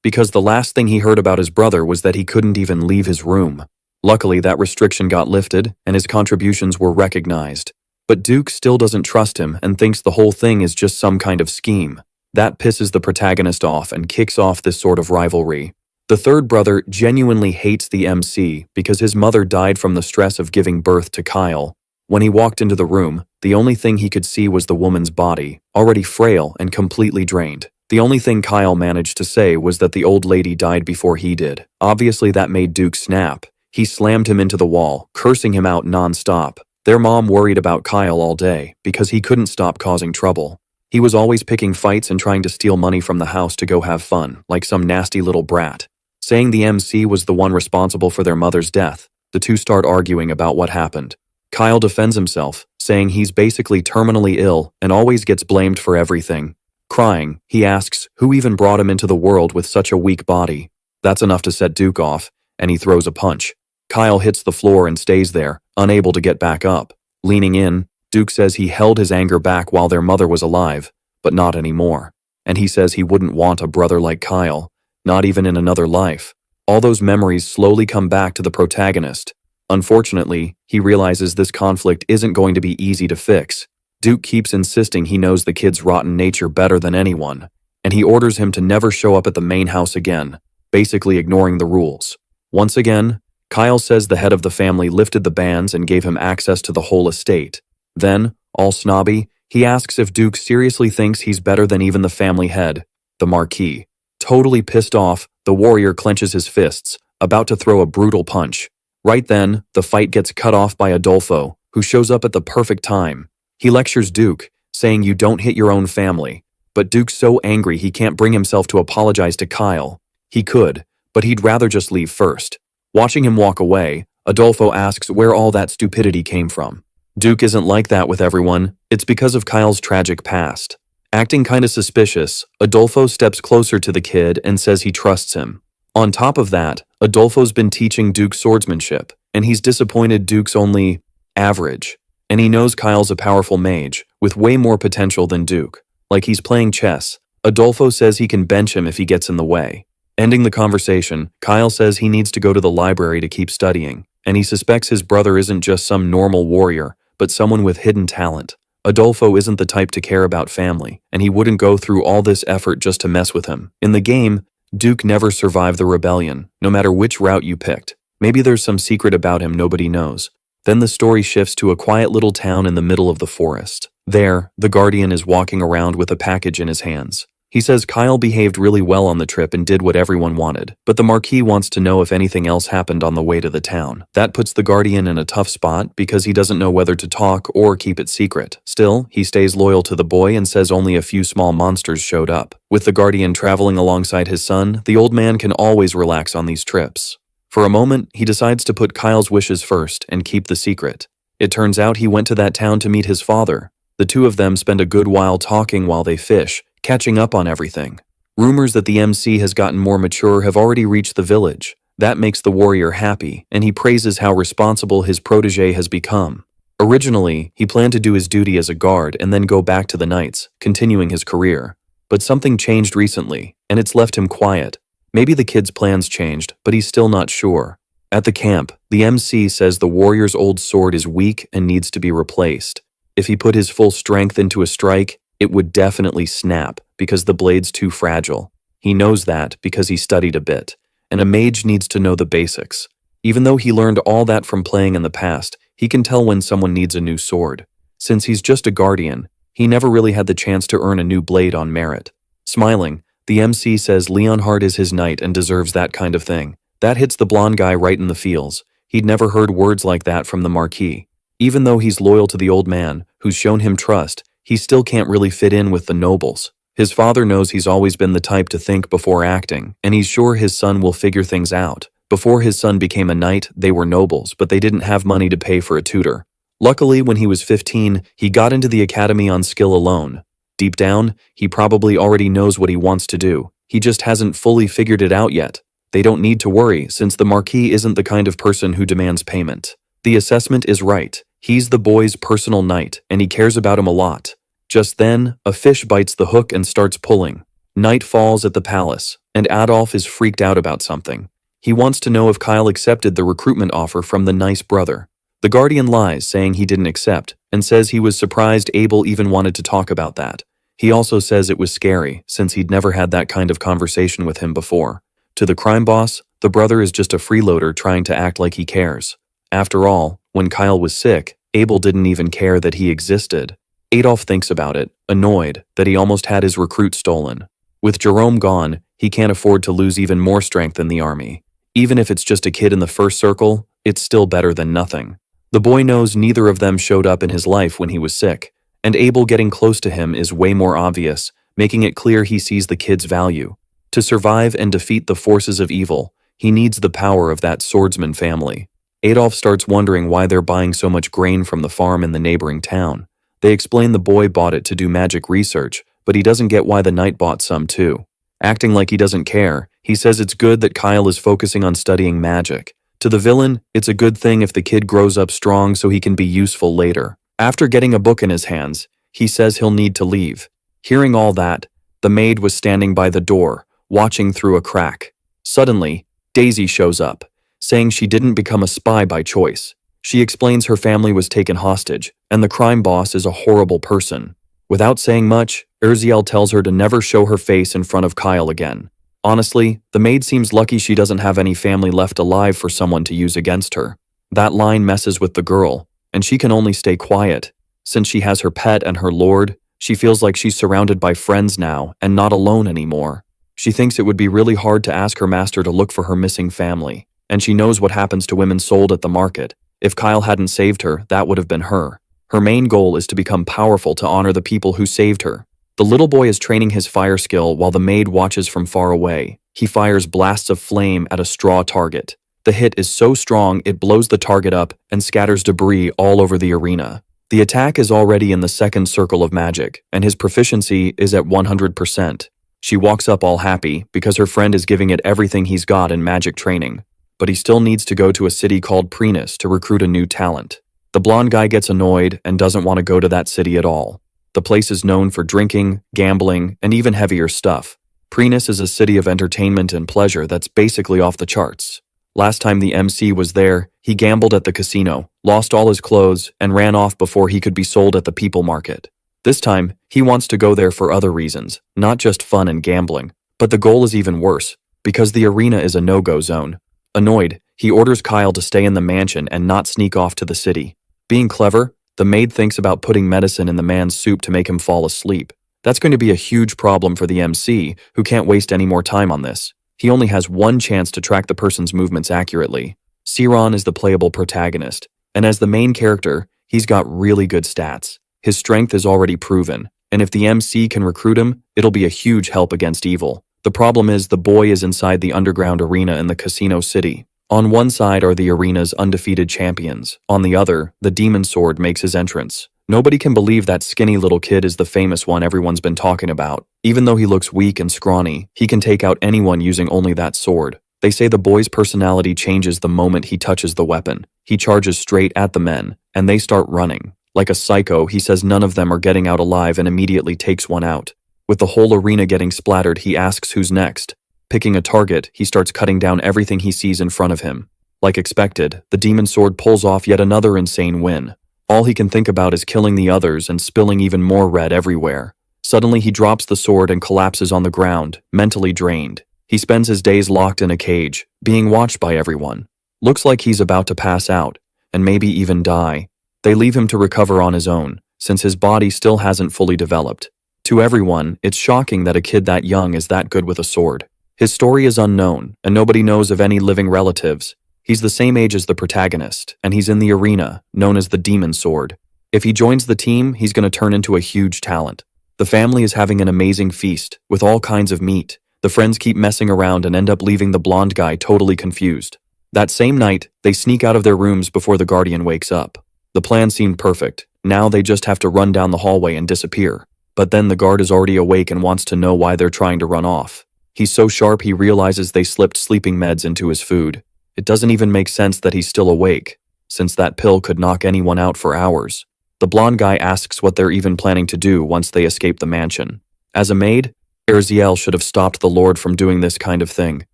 because the last thing he heard about his brother was that he couldn't even leave his room. Luckily, that restriction got lifted and his contributions were recognized. But Duke still doesn't trust him and thinks the whole thing is just some kind of scheme. That pisses the protagonist off and kicks off this sort of rivalry. The third brother genuinely hates the MC because his mother died from the stress of giving birth to Kyle. When he walked into the room, the only thing he could see was the woman's body, already frail and completely drained. The only thing Kyle managed to say was that the old lady died before he did. Obviously that made Duke snap. He slammed him into the wall, cursing him out non-stop. Their mom worried about Kyle all day because he couldn't stop causing trouble. He was always picking fights and trying to steal money from the house to go have fun, like some nasty little brat. Saying the MC was the one responsible for their mother's death, the two start arguing about what happened. Kyle defends himself, saying he's basically terminally ill and always gets blamed for everything. Crying, he asks who even brought him into the world with such a weak body. That's enough to set Duke off, and he throws a punch. Kyle hits the floor and stays there, unable to get back up. Leaning in, Duke says he held his anger back while their mother was alive, but not anymore. And he says he wouldn't want a brother like Kyle, not even in another life. All those memories slowly come back to the protagonist. Unfortunately, he realizes this conflict isn't going to be easy to fix. Duke keeps insisting he knows the kid's rotten nature better than anyone, and he orders him to never show up at the main house again, basically ignoring the rules. Once again, Kyle says the head of the family lifted the bans and gave him access to the whole estate. Then, all snobby, he asks if Duke seriously thinks he's better than even the family head, the Marquis. Totally pissed off, the warrior clenches his fists, about to throw a brutal punch. Right then, the fight gets cut off by Adolfo, who shows up at the perfect time. He lectures Duke, saying you don't hit your own family. But Duke's so angry he can't bring himself to apologize to Kyle. He could, but he'd rather just leave first. Watching him walk away, Adolfo asks where all that stupidity came from. Duke isn't like that with everyone, it's because of Kyle's tragic past. Acting kinda suspicious, Adolfo steps closer to the kid and says he trusts him. On top of that, Adolfo's been teaching Duke swordsmanship, and he's disappointed Duke's only average. And he knows Kyle's a powerful mage, with way more potential than Duke. Like he's playing chess, Adolfo says he can bench him if he gets in the way. Ending the conversation, Kyle says he needs to go to the library to keep studying, and he suspects his brother isn't just some normal warrior, but someone with hidden talent. Adolfo isn't the type to care about family, and he wouldn't go through all this effort just to mess with him. In the game, Duke never survived the rebellion, no matter which route you picked. Maybe there's some secret about him nobody knows. Then the story shifts to a quiet little town in the middle of the forest. There, the Guardian is walking around with a package in his hands. He says Kyle behaved really well on the trip and did what everyone wanted, but the Marquis wants to know if anything else happened on the way to the town. That puts the Guardian in a tough spot because he doesn't know whether to talk or keep it secret. Still, he stays loyal to the boy and says only a few small monsters showed up. With the Guardian traveling alongside his son, the old man can always relax on these trips. For a moment, he decides to put Kyle's wishes first and keep the secret. It turns out he went to that town to meet his father. The two of them spend a good while talking while they fish, catching up on everything. Rumors that the MC has gotten more mature have already reached the village. That makes the warrior happy, and he praises how responsible his protege has become. Originally, he planned to do his duty as a guard and then go back to the Knights, continuing his career. But something changed recently, and it's left him quiet. Maybe the kid's plans changed, but he's still not sure. At the camp, the MC says the warrior's old sword is weak and needs to be replaced. If he put his full strength into a strike, it would definitely snap because the blade's too fragile. He knows that because he studied a bit, and a mage needs to know the basics. Even though he learned all that from playing in the past, he can tell when someone needs a new sword. Since he's just a guardian, he never really had the chance to earn a new blade on merit. Smiling, the MC says Leonhard is his knight and deserves that kind of thing. That hits the blonde guy right in the feels. He'd never heard words like that from the Marquis. Even though he's loyal to the old man, who's shown him trust, he still can't really fit in with the nobles. His father knows he's always been the type to think before acting, and he's sure his son will figure things out. Before his son became a knight, they were nobles, but they didn't have money to pay for a tutor. Luckily, when he was 15, he got into the academy on skill alone. Deep down, he probably already knows what he wants to do. He just hasn't fully figured it out yet. They don't need to worry, since the Marquis isn't the kind of person who demands payment. The assessment is right. He's the boy's personal knight, and he cares about him a lot. Just then, a fish bites the hook and starts pulling. Night falls at the palace, and Adolf is freaked out about something. He wants to know if Kyle accepted the recruitment offer from the nice brother. The guardian lies, saying he didn't accept, and says he was surprised Abel even wanted to talk about that. He also says it was scary, since he'd never had that kind of conversation with him before. To the crime boss, the brother is just a freeloader trying to act like he cares. After all, when Kyle was sick, Abel didn't even care that he existed. Adolf thinks about it, annoyed that he almost had his recruit stolen. With Jerome gone, he can't afford to lose even more strength in the army. Even if it's just a kid in the first circle, it's still better than nothing. The boy knows neither of them showed up in his life when he was sick, and Abel getting close to him is way more obvious, making it clear he sees the kid's value. To survive and defeat the forces of evil, he needs the power of that swordsman family. Adolf starts wondering why they're buying so much grain from the farm in the neighboring town. They explain the boy bought it to do magic research, but he doesn't get why the knight bought some too. Acting like he doesn't care, he says it's good that Kyle is focusing on studying magic. To the villain, it's a good thing if the kid grows up strong so he can be useful later. After getting a book in his hands, he says he'll need to leave. Hearing all that, the maid was standing by the door, watching through a crack. Suddenly, Daisy shows up, saying she didn't become a spy by choice. She explains her family was taken hostage, and the crime boss is a horrible person. Without saying much, Urziel tells her to never show her face in front of Kyle again. Honestly, the maid seems lucky she doesn't have any family left alive for someone to use against her. That line messes with the girl, and she can only stay quiet. Since she has her pet and her lord, she feels like she's surrounded by friends now and not alone anymore. She thinks it would be really hard to ask her master to look for her missing family, and she knows what happens to women sold at the market. If Kyle hadn't saved her, that would have been her. Her main goal is to become powerful to honor the people who saved her. The little boy is training his fire skill while the maid watches from far away. He fires blasts of flame at a straw target. The hit is so strong it blows the target up and scatters debris all over the arena. The attack is already in the second circle of magic, and his proficiency is at 100%. She walks up all happy because her friend is giving it everything he's got in magic training. But he still needs to go to a city called Prenus to recruit a new talent. The blonde guy gets annoyed and doesn't want to go to that city at all. The place is known for drinking, gambling, and even heavier stuff. Prenus is a city of entertainment and pleasure that's basically off the charts. Last time the MC was there, he gambled at the casino, lost all his clothes, and ran off before he could be sold at the people market. This time, he wants to go there for other reasons, not just fun and gambling. But the goal is even worse, because the arena is a no-go zone. Annoyed, he orders Kyle to stay in the mansion and not sneak off to the city. Being clever, the maid thinks about putting medicine in the man's soup to make him fall asleep. That's going to be a huge problem for the MC, who can't waste any more time on this. He only has one chance to track the person's movements accurately. Siron is the playable protagonist, and as the main character, he's got really good stats. His strength is already proven, and if the MC can recruit him, it'll be a huge help against evil. The problem is the boy is inside the underground arena in the casino city. On one side are the arena's undefeated champions. On the other, the demon sword makes his entrance. Nobody can believe that skinny little kid is the famous one everyone's been talking about. Even though he looks weak and scrawny, he can take out anyone using only that sword. They say the boy's personality changes the moment he touches the weapon. He charges straight at the men, and they start running. Like a psycho, he says none of them are getting out alive and immediately takes one out. With the whole arena getting splattered, he asks who's next. Picking a target, he starts cutting down everything he sees in front of him. Like expected, the demon sword pulls off yet another insane win. All he can think about is killing the others and spilling even more red everywhere. Suddenly he drops the sword and collapses on the ground, mentally drained. He spends his days locked in a cage, being watched by everyone. Looks like he's about to pass out, and maybe even die. They leave him to recover on his own, since his body still hasn't fully developed. To everyone, it's shocking that a kid that young is that good with a sword. His story is unknown, and nobody knows of any living relatives. He's the same age as the protagonist, and he's in the arena, known as the Demon Sword. If he joins the team, he's going to turn into a huge talent. The family is having an amazing feast, with all kinds of meat. The friends keep messing around and end up leaving the blonde guy totally confused. That same night, they sneak out of their rooms before the Guardian wakes up. The plan seemed perfect. Now they just have to run down the hallway and disappear. But then the guard is already awake and wants to know why they're trying to run off. He's so sharp he realizes they slipped sleeping meds into his food. It doesn't even make sense that he's still awake, since that pill could knock anyone out for hours. The blonde guy asks what they're even planning to do once they escape the mansion. As a maid, Erziel should have stopped the Lord from doing this kind of thing.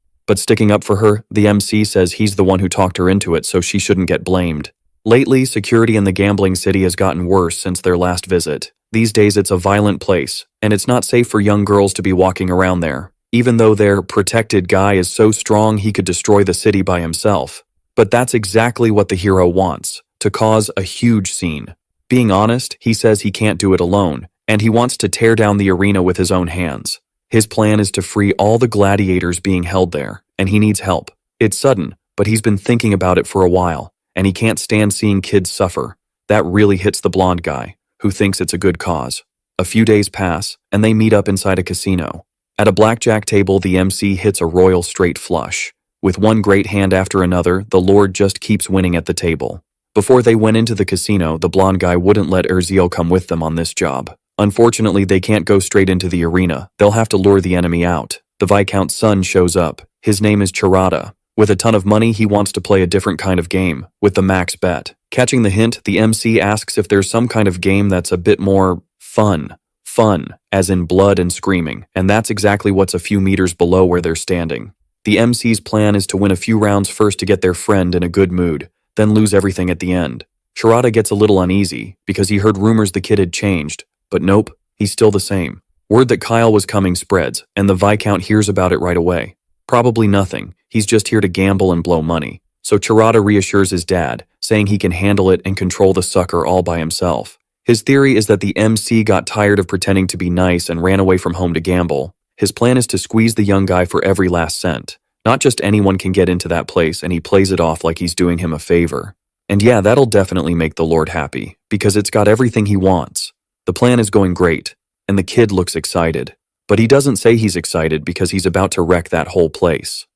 But sticking up for her, the MC says he's the one who talked her into it, so she shouldn't get blamed. Lately, security in the gambling city has gotten worse since their last visit. These days it's a violent place, and it's not safe for young girls to be walking around there, even though their protected guy is so strong he could destroy the city by himself. But that's exactly what the hero wants, to cause a huge scene. Being honest, he says he can't do it alone, and he wants to tear down the arena with his own hands. His plan is to free all the gladiators being held there, and he needs help. It's sudden, but he's been thinking about it for a while, and he can't stand seeing kids suffer. That really hits the blonde guy, who thinks it's a good cause. A few days pass, and they meet up inside a casino. At a blackjack table, the MC hits a royal straight flush. With one great hand after another, the Lord just keeps winning at the table. Before they went into the casino, the blonde guy wouldn't let Erziel come with them on this job. Unfortunately, they can't go straight into the arena. They'll have to lure the enemy out. The Viscount's son shows up. His name is Charada. With a ton of money, he wants to play a different kind of game, with the max bet. Catching the hint, the MC asks if there's some kind of game that's a bit more fun. Fun, as in blood and screaming, and that's exactly what's a few meters below where they're standing. The MC's plan is to win a few rounds first to get their friend in a good mood, then lose everything at the end. Charada gets a little uneasy, because he heard rumors the kid had changed, but nope, he's still the same. Word that Kyle was coming spreads, and the Viscount hears about it right away. Probably nothing, he's just here to gamble and blow money. So Charada reassures his dad, saying he can handle it and control the sucker all by himself. His theory is that the MC got tired of pretending to be nice and ran away from home to gamble. His plan is to squeeze the young guy for every last cent. Not just anyone can get into that place, and he plays it off like he's doing him a favor. And yeah, that'll definitely make the Lord happy, because it's got everything he wants. The plan is going great, and the kid looks excited. But he doesn't say he's excited because he's about to wreck that whole place.